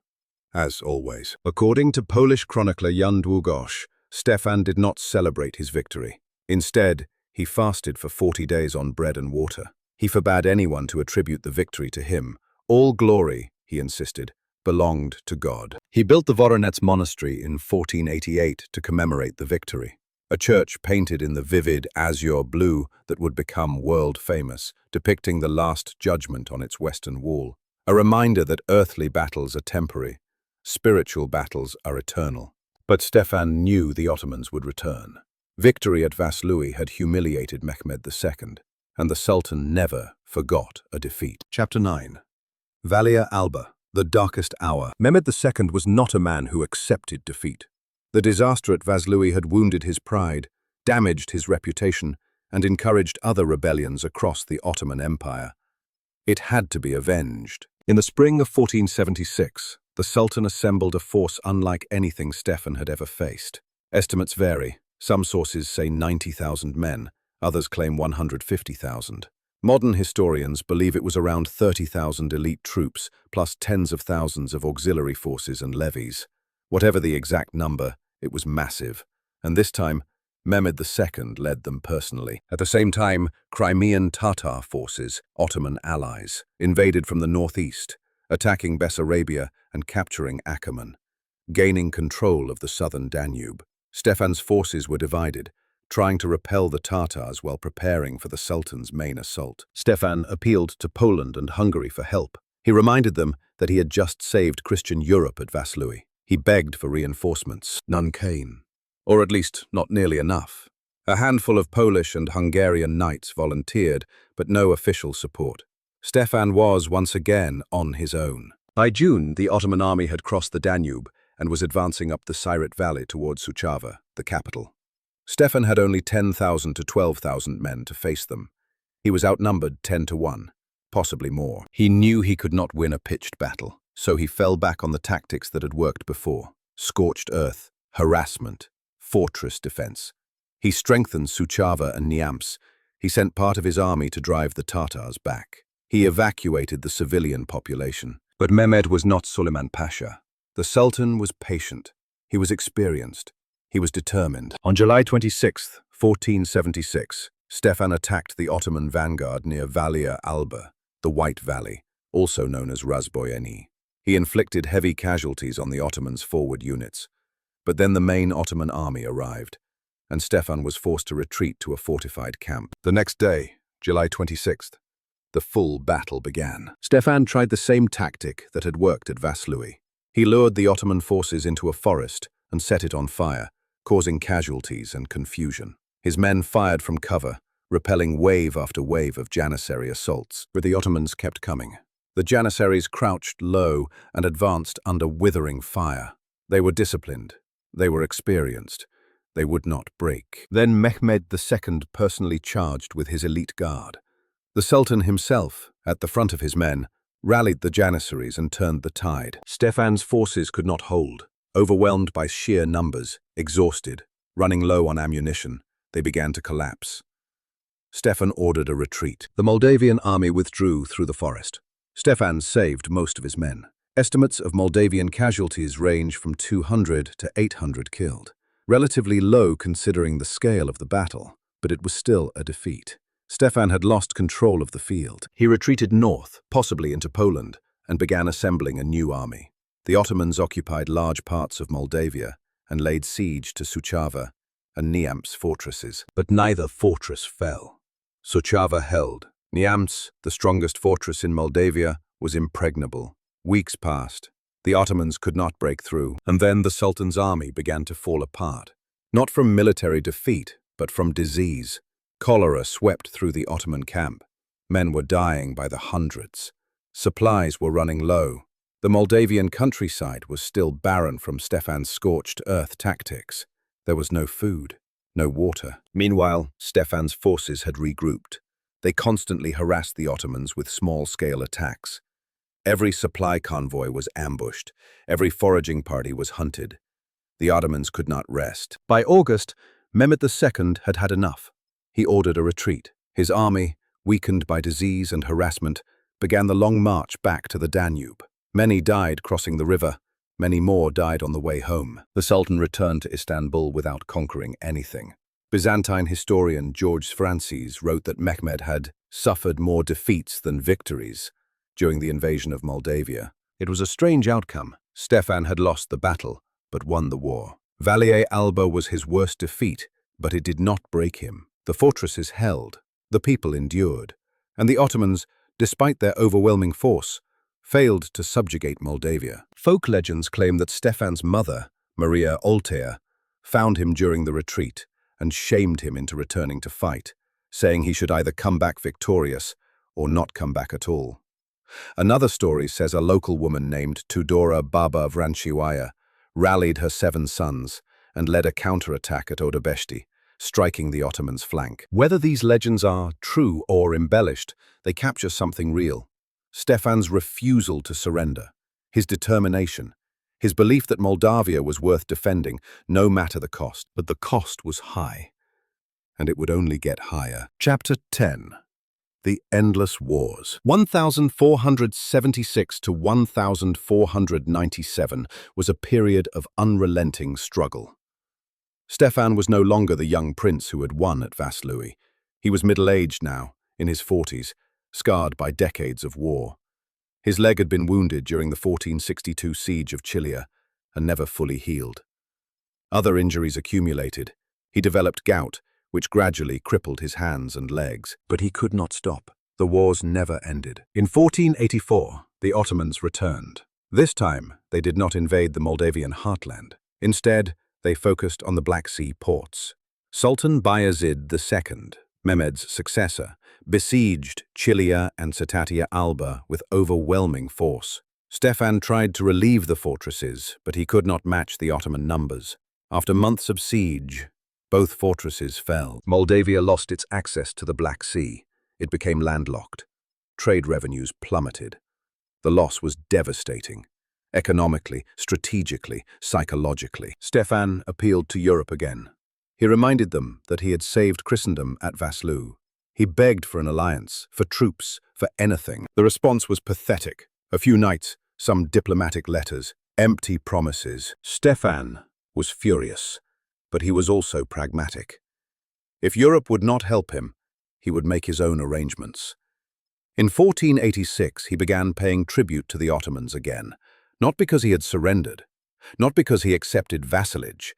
as always. According to Polish chronicler Jan Długosz, Ștefan did not celebrate his victory. Instead, he fasted for 40 days on bread and water. He forbade anyone to attribute the victory to him. All glory, he insisted, belonged to God. He built the Voroneț monastery in 1488 to commemorate the victory. A church painted in the vivid azure blue that would become world famous, depicting the Last Judgment on its western wall. A reminder that earthly battles are temporary, spiritual battles are eternal. But Ștefan knew the Ottomans would return. Victory at Vaslui had humiliated Mehmed II, and the Sultan never forgot a defeat. Chapter 9. Valia Alba, the darkest hour. Mehmed II was not a man who accepted defeat. The disaster at Vaslui had wounded his pride, damaged his reputation, and encouraged other rebellions across the Ottoman Empire. It had to be avenged. In the spring of 1476, the Sultan assembled a force unlike anything Ștefan had ever faced. Estimates vary. Some sources say 90,000 men, others claim 150,000. Modern historians believe it was around 30,000 elite troops, plus tens of thousands of auxiliary forces and levies. Whatever the exact number, it was massive, and this time, Mehmed II led them personally. At the same time, Crimean Tatar forces, Ottoman allies, invaded from the northeast, attacking Bessarabia and capturing Ackerman, gaining control of the southern Danube. Stefan's forces were divided, trying to repel the Tatars while preparing for the Sultan's main assault. Stefan appealed to Poland and Hungary for help. He reminded them that he had just saved Christian Europe at Vaslui. He begged for reinforcements. None came. Or at least not nearly enough. A handful of Polish and Hungarian knights volunteered, but no official support. Stefan was once again on his own. By June, the Ottoman army had crossed the Danube and was advancing up the Siret Valley towards Suceava, the capital. Stefan had only 10,000 to 12,000 men to face them. He was outnumbered 10 to 1, possibly more. He knew he could not win a pitched battle, so he fell back on the tactics that had worked before: scorched earth, harassment, fortress defense. He strengthened Suceava and Neampse. He sent part of his army to drive the Tatars back. He evacuated the civilian population. But Mehmed was not Suleiman Pasha. The Sultan was patient. He was experienced. He was determined. On July 26, 1476, Stefan attacked the Ottoman vanguard near Valia Alba, the White Valley, also known as Razboyeni. He inflicted heavy casualties on the Ottomans' forward units. But then the main Ottoman army arrived, and Stefan was forced to retreat to a fortified camp. The next day, July 26th, the full battle began. Stefan tried the same tactic that had worked at Vaslui. He lured the Ottoman forces into a forest and set it on fire, causing casualties and confusion. His men fired from cover, repelling wave after wave of Janissary assaults, but the Ottomans kept coming. The Janissaries crouched low and advanced under withering fire. They were disciplined. They were experienced. They would not break. Then Mehmed II personally charged with his elite guard. The Sultan himself, at the front of his men, rallied the Janissaries and turned the tide. Stefan's forces could not hold. Overwhelmed by sheer numbers, exhausted, running low on ammunition, they began to collapse. Stefan ordered a retreat. The Moldavian army withdrew through the forest. Stefan saved most of his men. Estimates of Moldavian casualties range from 200 to 800 killed. Relatively low considering the scale of the battle, but it was still a defeat. Stefan had lost control of the field. He retreated north, possibly into Poland, and began assembling a new army. The Ottomans occupied large parts of Moldavia and laid siege to Suceava and Neampse fortresses. But neither fortress fell. Suceava held. Neampse, the strongest fortress in Moldavia, was impregnable. Weeks passed. The Ottomans could not break through, and then the Sultan's army began to fall apart. Not from military defeat, but from disease. Cholera swept through the Ottoman camp. Men were dying by the hundreds. Supplies were running low. The Moldavian countryside was still barren from Stefan's scorched earth tactics. There was no food, no water. Meanwhile, Stefan's forces had regrouped. They constantly harassed the Ottomans with small-scale attacks. Every supply convoy was ambushed. Every foraging party was hunted. The Ottomans could not rest. By August, Mehmed II had had enough. He ordered a retreat. His army, weakened by disease and harassment, began the long march back to the Danube. Many died crossing the river. Many more died on the way home. The Sultan returned to Istanbul without conquering anything. Byzantine historian George Francis wrote that Mehmed had suffered more defeats than victories during the invasion of Moldavia. It was a strange outcome. Stefan had lost the battle, but won the war. Valia Alba was his worst defeat, but it did not break him. The fortresses held, the people endured, and the Ottomans, despite their overwhelming force, failed to subjugate Moldavia. Folk legends claim that Stefan's mother, Maria Oltea, found him during the retreat and shamed him into returning to fight, saying he should either come back victorious or not come back at all. Another story says a local woman named Tudora Baba Vranciwaya rallied her 7 sons and led a counterattack at Odebeshti, striking the Ottomans' flank. Whether these legends are true or embellished, they capture something real. Stefan's refusal to surrender, his determination, his belief that Moldavia was worth defending, no matter the cost. But the cost was high, and it would only get higher. Chapter 10. The Endless Wars. 1476 to 1497 was a period of unrelenting struggle. Stefan was no longer the young prince who had won at Vaslui. He was middle-aged now, in his 40s, scarred by decades of war. His leg had been wounded during the 1462 siege of Chilia and never fully healed. Other injuries accumulated. He developed gout, which gradually crippled his hands and legs. But he could not stop. The wars never ended. In 1484, the Ottomans returned. This time, they did not invade the Moldavian heartland. Instead, they focused on the Black Sea ports. Sultan Bayezid II, Mehmed's successor, besieged Chilia and Cetatea Alba with overwhelming force. Stefan tried to relieve the fortresses, but he could not match the Ottoman numbers. After months of siege, both fortresses fell. Moldavia lost its access to the Black Sea. It became landlocked. Trade revenues plummeted. The loss was devastating. Economically, strategically, psychologically. Stefan appealed to Europe again. He reminded them that he had saved Christendom at Vaslui. He begged for an alliance, for troops, for anything. The response was pathetic. A few nights, some diplomatic letters, empty promises. Stefan was furious, but he was also pragmatic. If Europe would not help him, he would make his own arrangements. In 1486, he began paying tribute to the Ottomans again, not because he had surrendered, not because he accepted vassalage,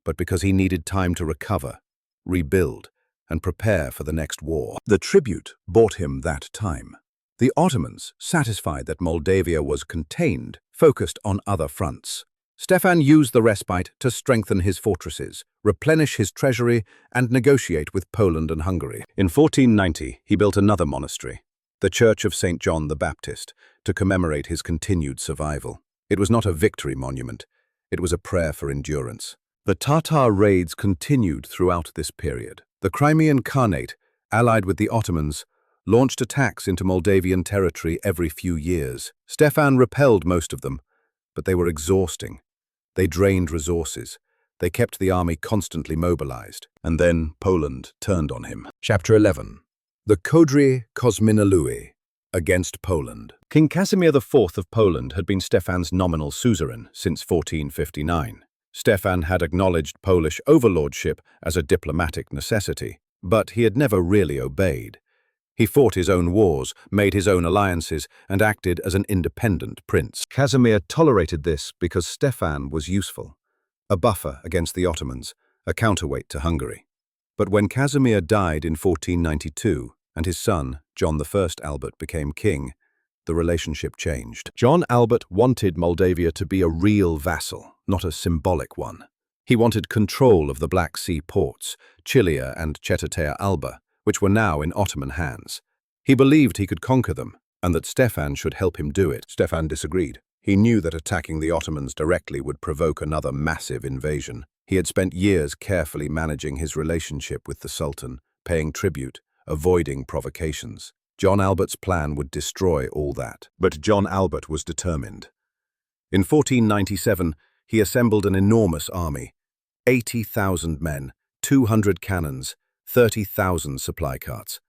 but because he needed time to recover, rebuild, and prepare for the next war. The tribute bought him that time. The Ottomans, satisfied that Moldavia was contained, focused on other fronts. Stefan used the respite to strengthen his fortresses, replenish his treasury, and negotiate with Poland and Hungary. In 1490, he built another monastery, the Church of St. John the Baptist, to commemorate his continued survival. It was not a victory monument, it was a prayer for endurance. The Tatar raids continued throughout this period. The Crimean Khanate, allied with the Ottomans, launched attacks into Moldavian territory every few years. Stefan repelled most of them, but they were exhausting. They drained resources. They kept the army constantly mobilized. And then Poland turned on him. Chapter 11. The Kodry Kosminalui against Poland. King Casimir IV of Poland had been Stefan's nominal suzerain since 1459. Stefan had acknowledged Polish overlordship as a diplomatic necessity, but he had never really obeyed. He fought his own wars, made his own alliances, and acted as an independent prince. Casimir tolerated this because Stefan was useful, a buffer against the Ottomans, a counterweight to Hungary. But when Casimir died in 1492, and his son, John I Albert, became king, the relationship changed. John Albert wanted Moldavia to be a real vassal, not a symbolic one. He wanted control of the Black Sea ports, Chilia and Cetatea Alba, which were now in Ottoman hands. He believed he could conquer them, and that Stefan should help him do it. Stefan disagreed. He knew that attacking the Ottomans directly would provoke another massive invasion. He had spent years carefully managing his relationship with the Sultan, paying tribute, avoiding provocations. John Albert's plan would destroy all that. But John Albert was determined. In 1497, he assembled an enormous army, 80,000 men, 200 cannons, 30,000 supply carts.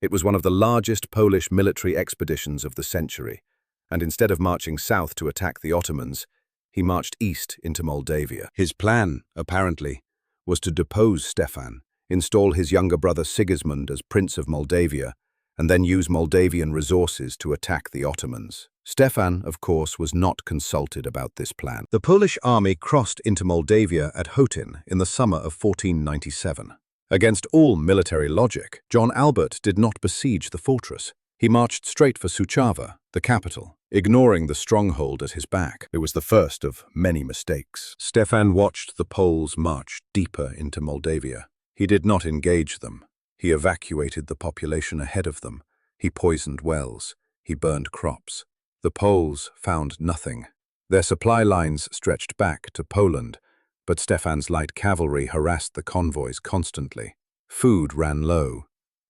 It was one of the largest Polish military expeditions of the century, and instead of marching south to attack the Ottomans, he marched east into Moldavia. His plan, apparently, was to depose Stefan, install his younger brother Sigismund as Prince of Moldavia, and then use Moldavian resources to attack the Ottomans. Stefan, of course, was not consulted about this plan. The Polish army crossed into Moldavia at Hotin in the summer of 1497. Against all military logic, John Albert did not besiege the fortress. He marched straight for Suceava, the capital, ignoring the stronghold at his back. It was the first of many mistakes. Stefan watched the Poles march deeper into Moldavia. He did not engage them. He evacuated the population ahead of them. He poisoned wells. He burned crops. The Poles found nothing. Their supply lines stretched back to Poland, but Stefan's light cavalry harassed the convoys constantly. Food ran low.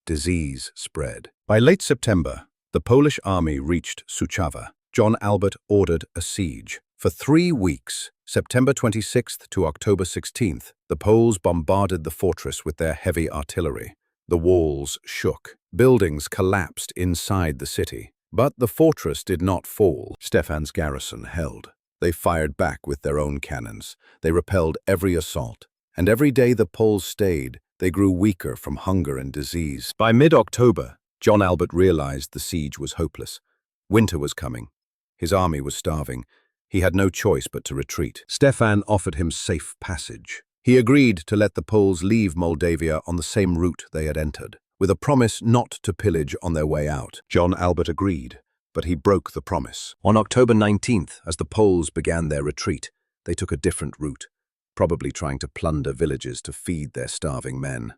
Disease spread. By late September, the Polish army reached Suceava. John Albert ordered a siege. For 3 weeks, September 26th to October 16th, the Poles bombarded the fortress with their heavy artillery. The walls shook. Buildings collapsed inside the city. But the fortress did not fall. Stefan's garrison held. They fired back with their own cannons. They repelled every assault, And every day the Poles stayed, they grew weaker from hunger and disease. By mid-October, John Albert realized the siege was hopeless. Winter was coming. His army was starving. He had no choice but to retreat. Stefan offered him safe passage. He agreed to let the Poles leave Moldavia on the same route they had entered, with a promise not to pillage on their way out. John Albert agreed, but he broke the promise. On October 19th, as the Poles began their retreat, they took a different route, probably trying to plunder villages to feed their starving men.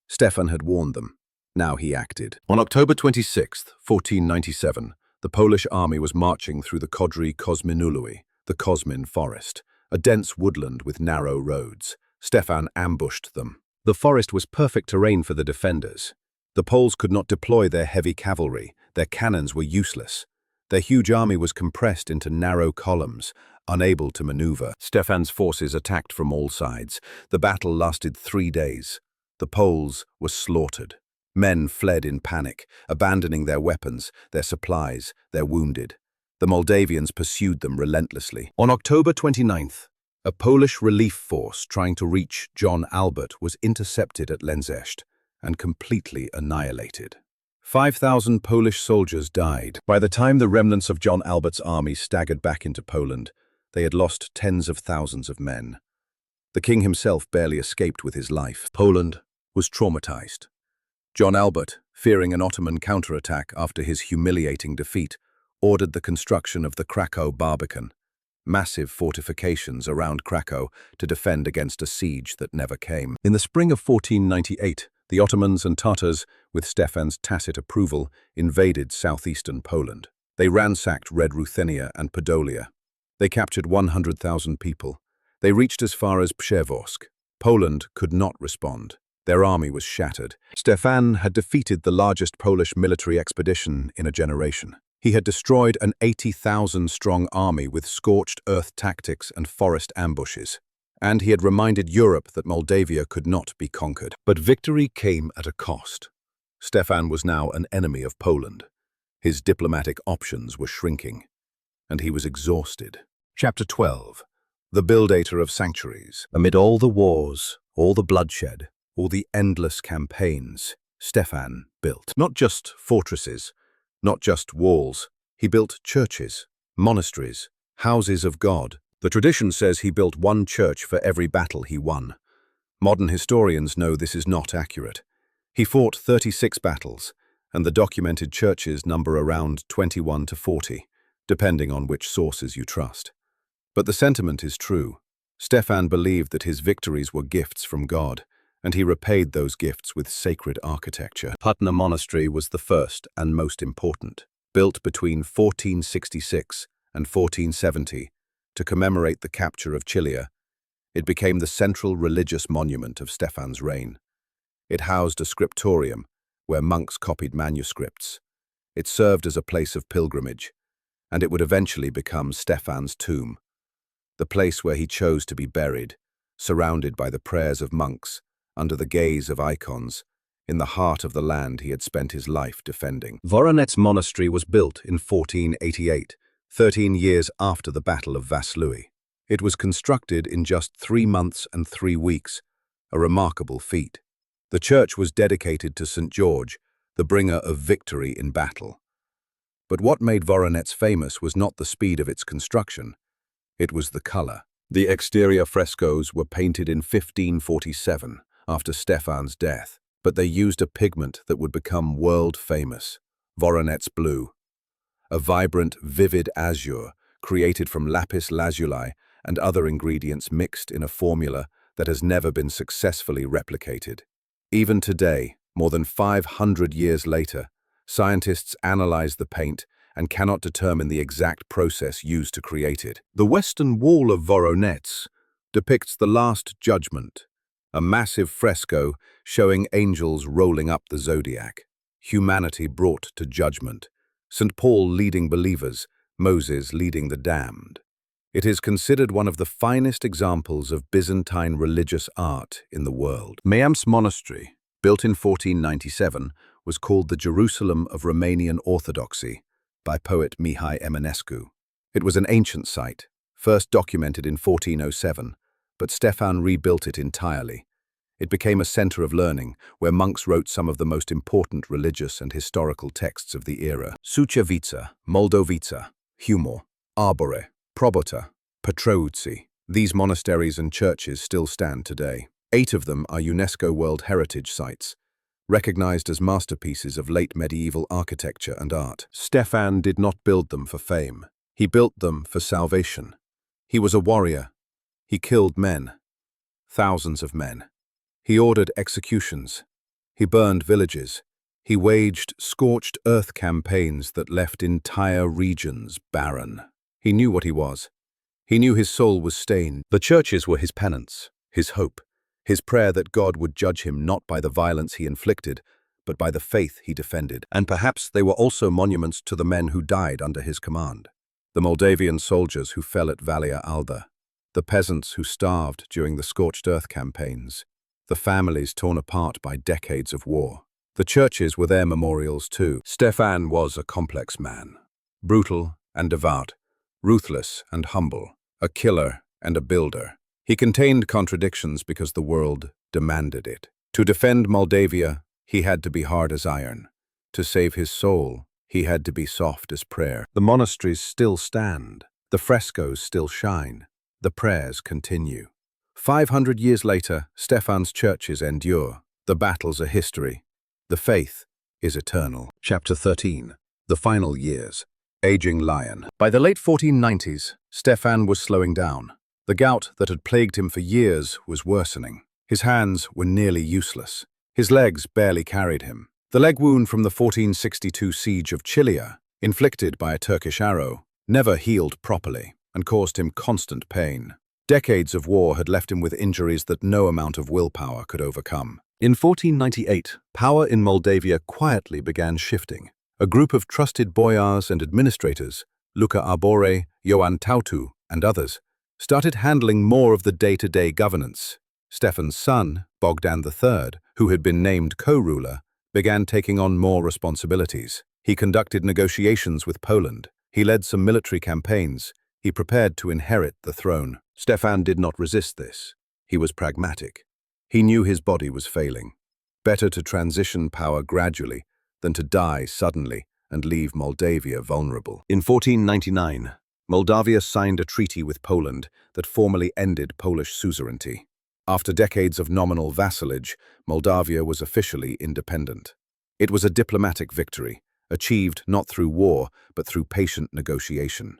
Stefan had warned them. Now he acted. On October 26, 1497, the Polish army was marching through the Kodry Kosminului, the Kosmin forest, a dense woodland with narrow roads. Stefan ambushed them. The forest was perfect terrain for the defenders. The Poles could not deploy their heavy cavalry. Their cannons were useless. Their huge army was compressed into narrow columns, unable to maneuver. Stefan's forces attacked from all sides. The battle lasted 3 days. The Poles were slaughtered. Men fled in panic, abandoning their weapons, their supplies, their wounded. The Moldavians pursued them relentlessly. On October 29th, a Polish relief force trying to reach John Albert was intercepted at Lęześć and completely annihilated. 5,000 Polish soldiers died. By the time the remnants of John Albert's army staggered back into Poland, they had lost tens of thousands of men. The king himself barely escaped with his life. Poland was traumatized. John Albert, fearing an Ottoman counterattack after his humiliating defeat, ordered the construction of the Krakow Barbican, massive fortifications around Krakow to defend against a siege that never came. In the spring of 1498, the Ottomans and Tatars, with Stefan's tacit approval, invaded southeastern Poland. They ransacked Red Ruthenia and Podolia. They captured 100,000 people. They reached as far as Przeworsk. Poland could not respond. Their army was shattered. Stefan had defeated the largest Polish military expedition in a generation. He had destroyed an 80,000-strong army with scorched earth tactics and forest ambushes. And he had reminded Europe that Moldavia could not be conquered. But victory came at a cost. Stefan was now an enemy of Poland. His diplomatic options were shrinking, and he was exhausted. Chapter 12. The Buildator of Sanctuaries. Amid all the wars, all the bloodshed, all the endless campaigns, Stefan built. Not just fortresses, not just walls. He built churches, monasteries, houses of God. The tradition says he built one church for every battle he won. Modern historians know this is not accurate. He fought 36 battles, and the documented churches number around 21 to 40, depending on which sources you trust. But the sentiment is true. Stefan believed that his victories were gifts from God, and he repaid those gifts with sacred architecture. Putna Monastery was the first and most important, built between 1466 and 1470 to commemorate the capture of Chilia. It became the central religious monument of Stefan's reign. It housed a scriptorium where monks copied manuscripts. It served as a place of pilgrimage, and it would eventually become Stefan's tomb, the place where he chose to be buried, surrounded by the prayers of monks, under the gaze of icons, in the heart of the land he had spent his life defending. Voroneț Monastery was built in 1488, 13 years after the Battle of Vaslui. It was constructed in just 3 months and 3 weeks, a remarkable feat. The church was dedicated to St. George, the bringer of victory in battle. But what made Voroneț famous was not the speed of its construction. It was the color. The exterior frescoes were painted in 1547, after Stefan's death, but they used a pigment that would become world famous, Voroneț blue. A vibrant, vivid azure created from lapis lazuli and other ingredients mixed in a formula that has never been successfully replicated. Even today, more than 500 years later, scientists analyze the paint and cannot determine the exact process used to create it. The western wall of Voroneț depicts the Last Judgment, a massive fresco showing angels rolling up the zodiac, humanity brought to judgment, St. Paul leading believers, Moses leading the damned. It is considered one of the finest examples of Byzantine religious art in the world. Mayam's Monastery, built in 1497, was called the Jerusalem of Romanian Orthodoxy by poet Mihai Eminescu. It was an ancient site, first documented in 1407, but Stefan rebuilt it entirely. It became a center of learning, where monks wrote some of the most important religious and historical texts of the era. Sucevița, Moldovița, Humor, Arbore, Probota, Petroutsi. These monasteries and churches still stand today. 8 of them are UNESCO World Heritage Sites, recognized as masterpieces of late medieval architecture and art. Stefan did not build them for fame. He built them for salvation. He was a warrior. He killed men. Thousands of men. He ordered executions. He burned villages. He waged scorched earth campaigns that left entire regions barren. He knew what he was. He knew his soul was stained. The churches were his penance, his hope, his prayer that God would judge him not by the violence he inflicted, but by the faith he defended. And perhaps they were also monuments to the men who died under his command. The Moldavian soldiers who fell at Valea Alba, the peasants who starved during the scorched earth campaigns, the families torn apart by decades of war. The churches were their memorials too. Stefan was a complex man, brutal and devout, ruthless and humble, a killer and a builder. He contained contradictions because the world demanded it. To defend Moldavia, he had to be hard as iron. To save his soul, he had to be soft as prayer. The monasteries still stand. The frescoes still shine. The prayers continue. 500 years later, Stefan's churches endure. The battles are history. The faith is eternal. Chapter 13. The Final Years. Aging Lion. By the late 1490s, Stefan was slowing down. The gout that had plagued him for years was worsening. His hands were nearly useless. His legs barely carried him. The leg wound from the 1462 siege of Chilia, inflicted by a Turkish arrow, never healed properly and caused him constant pain. Decades of war had left him with injuries that no amount of willpower could overcome. In 1498, power in Moldavia quietly began shifting. A group of trusted boyars and administrators, Luca Arbore, Ioan Tautu, and others, started handling more of the day-to-day governance. Stefan's son, Bogdan III, who had been named co-ruler, began taking on more responsibilities. He conducted negotiations with Poland. He led some military campaigns. He prepared to inherit the throne. Stefan did not resist this. He was pragmatic. He knew his body was failing. Better to transition power gradually than to die suddenly and leave Moldavia vulnerable. In 1499, Moldavia signed a treaty with Poland that formally ended Polish suzerainty. After decades of nominal vassalage, Moldavia was officially independent. It was a diplomatic victory, achieved not through war, but through patient negotiation.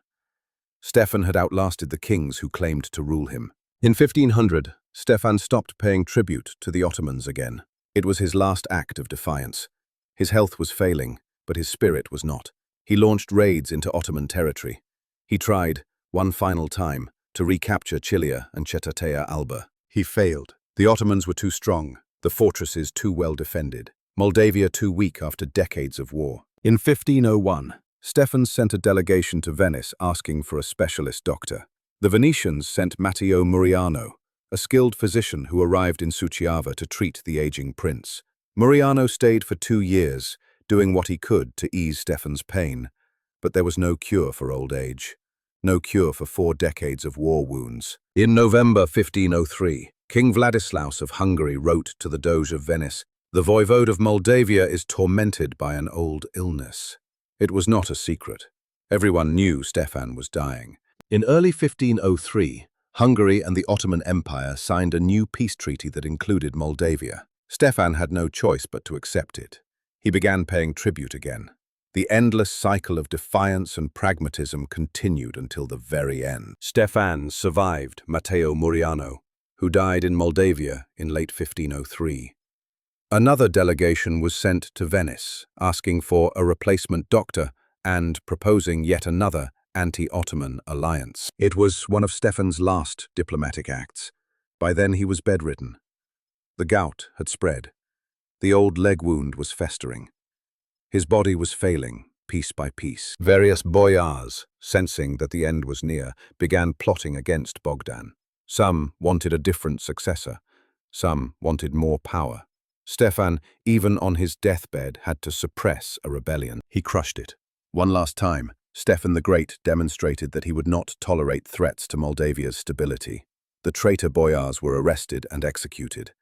Stefan had outlasted the kings who claimed to rule him. In 1500, Stefan stopped paying tribute to the Ottomans again. It was his last act of defiance. His health was failing, but his spirit was not. He launched raids into Ottoman territory. He tried, one final time, to recapture Chilia and Cetatea Alba. He failed. The Ottomans were too strong, the fortresses too well defended, Moldavia too weak after decades of war. In 1501, Stefan sent a delegation to Venice asking for a specialist doctor. The Venetians sent Matteo Muriano, a skilled physician who arrived in Suceava to treat the aging prince. Muriano stayed for 2 years, doing what he could to ease Stefan's pain, but there was no cure for old age, no cure for 4 decades of war wounds. In November 1503, King Vladislaus of Hungary wrote to the Doge of Venice, "The voivode of Moldavia is tormented by an old illness." It was not a secret. Everyone knew Stefan was dying. In early 1503, Hungary and the Ottoman Empire signed a new peace treaty that included Moldavia. Stefan had no choice but to accept it. He began paying tribute again. The endless cycle of defiance and pragmatism continued until the very end. Stefan survived Matteo Muriano, who died in Moldavia in late 1503. Another delegation was sent to Venice, asking for a replacement doctor and proposing yet another anti-Ottoman alliance. It was one of Stefan's last diplomatic acts. By then he was bedridden. The gout had spread. The old leg wound was festering. His body was failing, piece by piece. Various boyars, sensing that the end was near, began plotting against Bogdan. Some wanted a different successor. Some wanted more power. Stefan, even on his deathbed, had to suppress a rebellion. He crushed it. One last time, Stefan the Great demonstrated that he would not tolerate threats to Moldavia's stability. The traitor boyars were arrested and executed.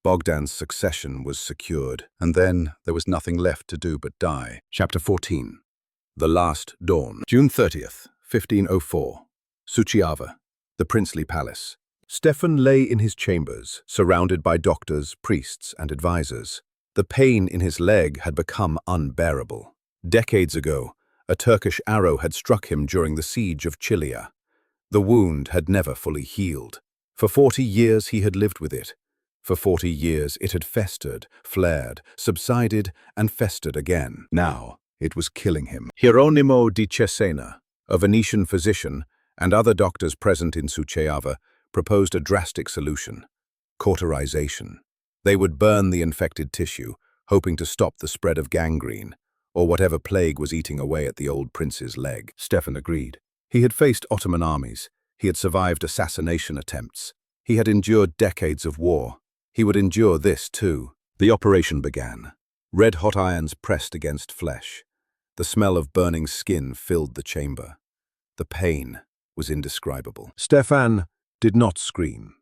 Bogdan's succession was secured, and then there was nothing left to do but die. Chapter 14. The Last Dawn. June 30th, 1504. Suceava, the princely palace. Stefan lay in his chambers, surrounded by doctors, priests, and advisors. The pain in his leg had become unbearable. Decades ago, a Turkish arrow had struck him during the siege of Chilia. The wound had never fully healed. For 40 years he had lived with it. For 40 years it had festered, flared, subsided, and festered again. Now it was killing him. Hieronimo di Cesena, a Venetian physician, and other doctors present in Suceava proposed a drastic solution: cauterization. They would burn the infected tissue, hoping to stop the spread of gangrene, or whatever plague was eating away at the old prince's leg. Stefan agreed. He had faced Ottoman armies. He had survived assassination attempts. He had endured decades of war. He would endure this too. The operation began. Red-hot irons pressed against flesh. The smell of burning skin filled the chamber. The pain was indescribable. Stefan did not scream.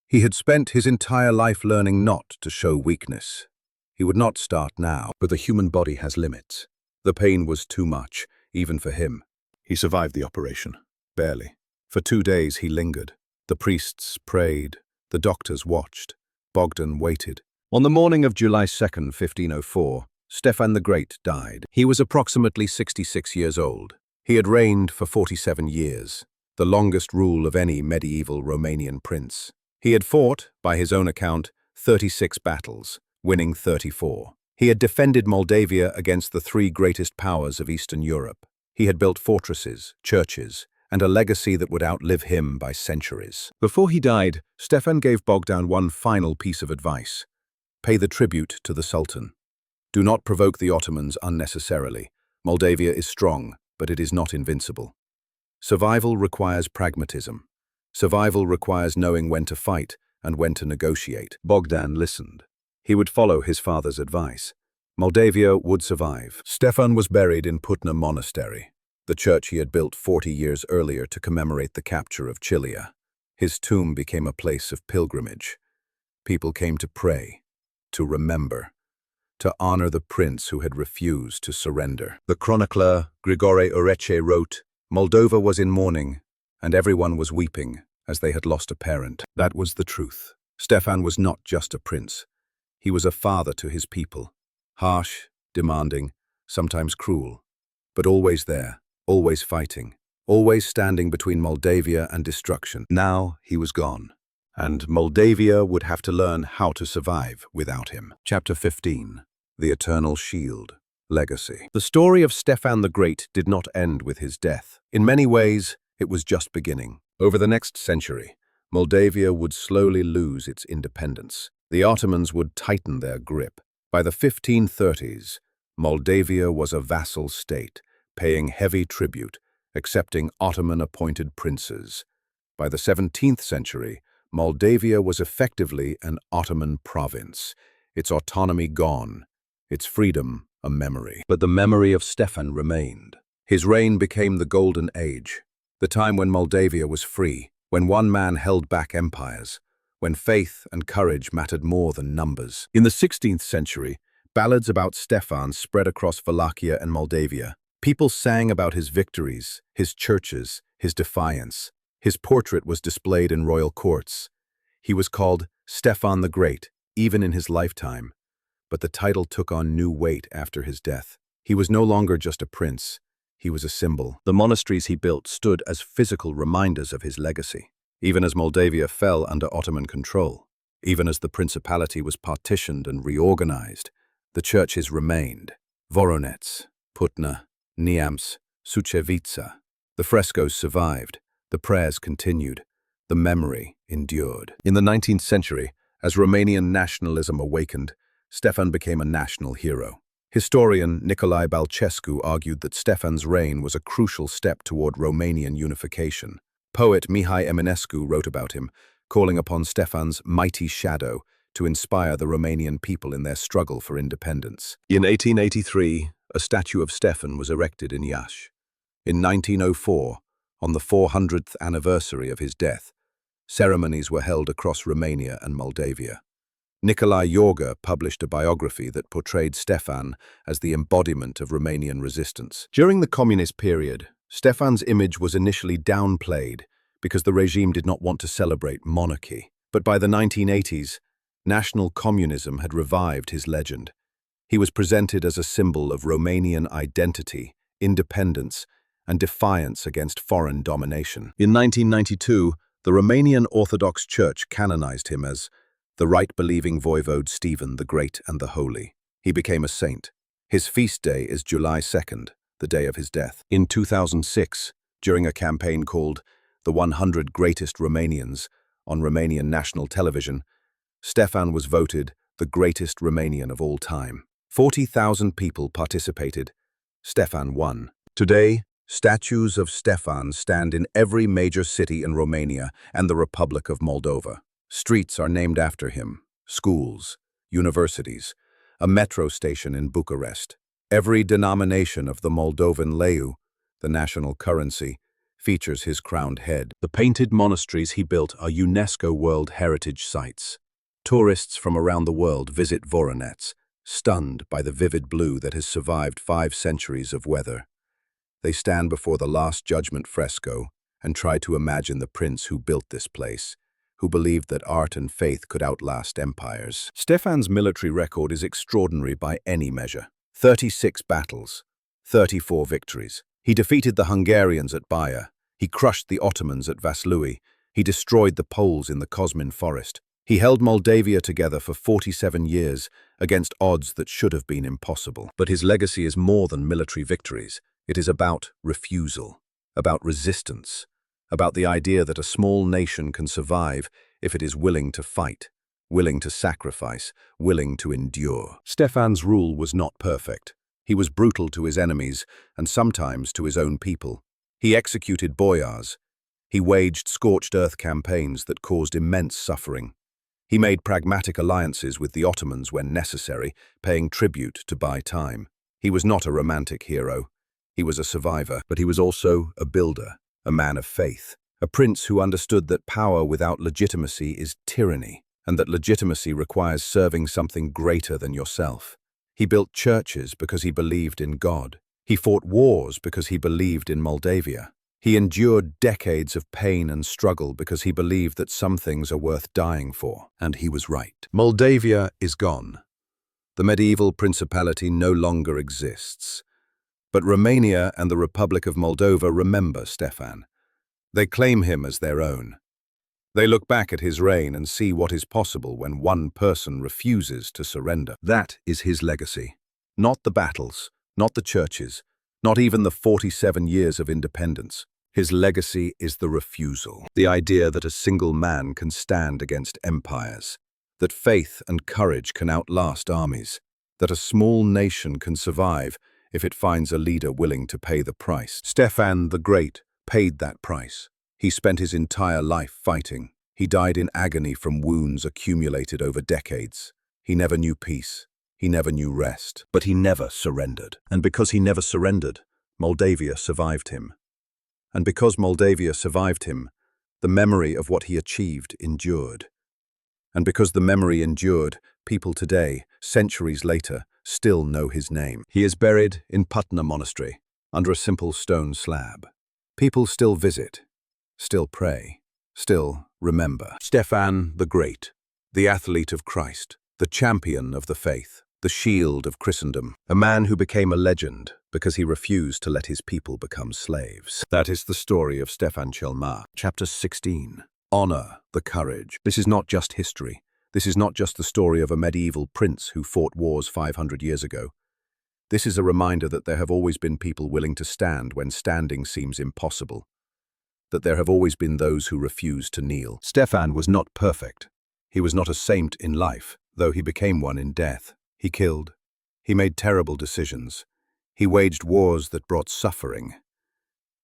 He had spent his entire life learning not to show weakness. He would not start now, but the human body has limits. The pain was too much, even for him. He survived the operation. Barely. For 2 days he lingered. The priests prayed. The doctors watched. Bogdan waited. On the morning of July 2nd, 1504, Stefan the Great died. He was approximately 66 years old. He had reigned for 47 years, the longest rule of any medieval Romanian prince. He had fought, by his own account, 36 battles, winning 34. He had defended Moldavia against the 3 greatest powers of Eastern Europe. He had built fortresses, churches, and a legacy that would outlive him by centuries. Before he died, Stefan gave Bogdan one final piece of advice: pay the tribute to the Sultan. Do not provoke the Ottomans unnecessarily. Moldavia is strong, but it is not invincible. Survival requires pragmatism. Survival requires knowing when to fight and when to negotiate. Bogdan listened. He would follow his father's advice. Moldavia would survive. Stefan was buried in Putna Monastery, the church he had built 40 years earlier to commemorate the capture of Chilia. His tomb became a place of pilgrimage. People came to pray, to remember, to honor the prince who had refused to surrender. The chronicler Grigore Oreche wrote, "Moldova was in mourning, and everyone was weeping, as they had lost a parent." That was the truth. Stefan was not just a prince. He was a father to his people. Harsh, demanding, sometimes cruel, but always there, always fighting, always standing between Moldavia and destruction. Now he was gone, and Moldavia would have to learn how to survive without him. Chapter 15. The Eternal Shield. Legacy. The story of Stefan the Great did not end with his death. In many ways, it was just beginning. Over the next century, Moldavia would slowly lose its independence. The Ottomans would tighten their grip. By the 1530s, Moldavia was a vassal state, paying heavy tribute, accepting Ottoman-appointed princes. By the 17th century, Moldavia was effectively an Ottoman province, its autonomy gone, its freedom a memory. But the memory of Stefan remained. His reign became the Golden Age, the time when Moldavia was free, when one man held back empires, when faith and courage mattered more than numbers. In the 16th century, ballads about Stefan spread across Wallachia and Moldavia. People sang about his victories, his churches, his defiance. His portrait was displayed in royal courts. He was called Stefan the Great, even in his lifetime. But the title took on new weight after his death. He was no longer just a prince. He was a symbol. The monasteries he built stood as physical reminders of his legacy. Even as Moldavia fell under Ottoman control, even as the principality was partitioned and reorganized, the churches remained. Voroneț, Putna, Neamț, Suceava. The frescoes survived. The prayers continued. The memory endured. In the 19th century, as Romanian nationalism awakened, Stefan became a national hero. Historian Nicolae Balcescu argued that Stefan's reign was a crucial step toward Romanian unification. Poet Mihai Eminescu wrote about him, calling upon Stefan's mighty shadow to inspire the Romanian people in their struggle for independence. In 1883, a statue of Stefan was erected in Iași. In 1904, on the 400th anniversary of his death, Ceremonies were held across Romania and Moldavia. Nicolae Iorga published a biography that portrayed Ștefan as the embodiment of Romanian resistance. During the communist period, Ștefan's image was initially downplayed because the regime did not want to celebrate monarchy. But by the 1980s, national communism had revived his legend. He was presented as a symbol of Romanian identity, independence, and defiance against foreign domination. In 1992, the Romanian Orthodox Church canonized him as the right-believing voivode Stephen the Great and the Holy. He became a saint. His feast day is July 2nd, the day of his death. In 2006, during a campaign called The 100 Greatest Romanians on Romanian national television, Ștefan was voted the greatest Romanian of all time. 40,000 people participated. Ștefan won. Today, statues of Ștefan stand in every major city in Romania and the Republic of Moldova. Streets are named after him, schools, universities, a metro station in Bucharest. Every denomination of the Moldovan leu, the national currency, features his crowned head. The painted monasteries he built are UNESCO World Heritage Sites. Tourists from around the world visit Voroneț, stunned by the vivid blue that has survived 5 centuries of weather. They stand before the Last Judgment fresco and try to imagine the prince who built this place, who believed that art and faith could outlast empires. Ștefan's military record is extraordinary by any measure. 36 battles, 34 victories. He defeated the Hungarians at Baia. He crushed the Ottomans at Vaslui. He destroyed the Poles in the Kosmin forest. He held Moldavia together for 47 years against odds that should have been impossible. But his legacy is more than military victories. It is about refusal, about resistance, about the idea that a small nation can survive if it is willing to fight, willing to sacrifice, willing to endure. Ștefan's rule was not perfect. He was brutal to his enemies and sometimes to his own people. He executed boyars. He waged scorched earth campaigns that caused immense suffering. He made pragmatic alliances with the Ottomans when necessary, paying tribute to buy time. He was not a romantic hero. He was a survivor, but he was also a builder, a man of faith, a prince who understood that power without legitimacy is tyranny, and that legitimacy requires serving something greater than yourself. He built churches because he believed in God. He fought wars because he believed in Moldavia. He endured decades of pain and struggle because he believed that some things are worth dying for, and he was right. Moldavia is gone. The medieval principality no longer exists. But Romania and the Republic of Moldova remember Ștefan. They claim him as their own. They look back at his reign and see what is possible when one person refuses to surrender. That is his legacy. Not the battles, not the churches, not even the 47 years of independence. His legacy is the refusal. The idea that a single man can stand against empires, that faith and courage can outlast armies, that a small nation can survive if it finds a leader willing to pay the price. Ștefan the Great paid that price. He spent his entire life fighting. He died in agony from wounds accumulated over decades. He never knew peace. He never knew rest. But he never surrendered. And because he never surrendered, Moldavia survived him. And because Moldavia survived him, the memory of what he achieved endured. And because the memory endured, people today, centuries later, still know his name. He is buried in Putna Monastery, under a simple stone slab. People still visit, still pray, still remember. Ștefan the Great, the athlete of Christ, the champion of the faith, the shield of Christendom, a man who became a legend because he refused to let his people become slaves. That is the story of Ștefan cel Mare. Chapter 16. Honor the courage. This is not just history. This is not just the story of a medieval prince who fought wars 500 years ago. This is a reminder that there have always been people willing to stand when standing seems impossible. That there have always been those who refuse to kneel. Ștefan was not perfect. He was not a saint in life, though he became one in death. He killed. He made terrible decisions. He waged wars that brought suffering.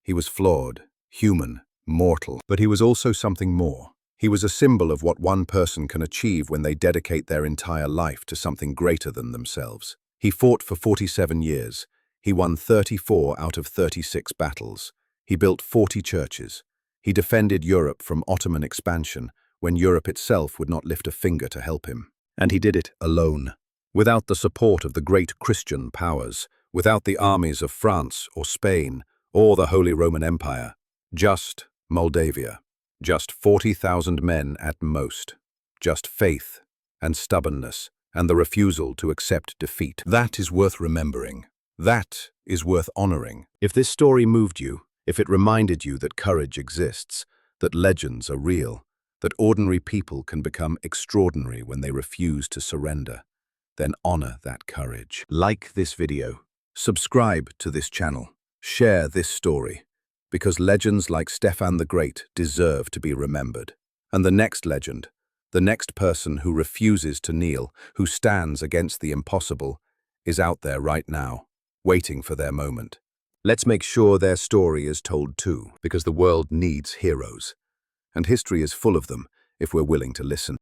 He was flawed, human, mortal, but he was also something more. He was a symbol of what one person can achieve when they dedicate their entire life to something greater than themselves. He fought for 47 years. He won 34 out of 36 battles. He built 40 churches. He defended Europe from Ottoman expansion when Europe itself would not lift a finger to help him. And he did it alone, without the support of the great Christian powers, without the armies of France or Spain or the Holy Roman Empire. Just Moldavia. Just 40,000 men at most. Just faith and stubbornness and the refusal to accept defeat. That is worth remembering. That is worth honoring. If this story moved you, if it reminded you that courage exists, that legends are real, that ordinary people can become extraordinary when they refuse to surrender, then honor that courage. Like this video, subscribe to this channel, share this story, because legends like Ștefan the Great deserve to be remembered. And the next legend, the next person who refuses to kneel, who stands against the impossible, is out there right now, waiting for their moment. Let's make sure their story is told too, because the world needs heroes. And history is full of them if we're willing to listen.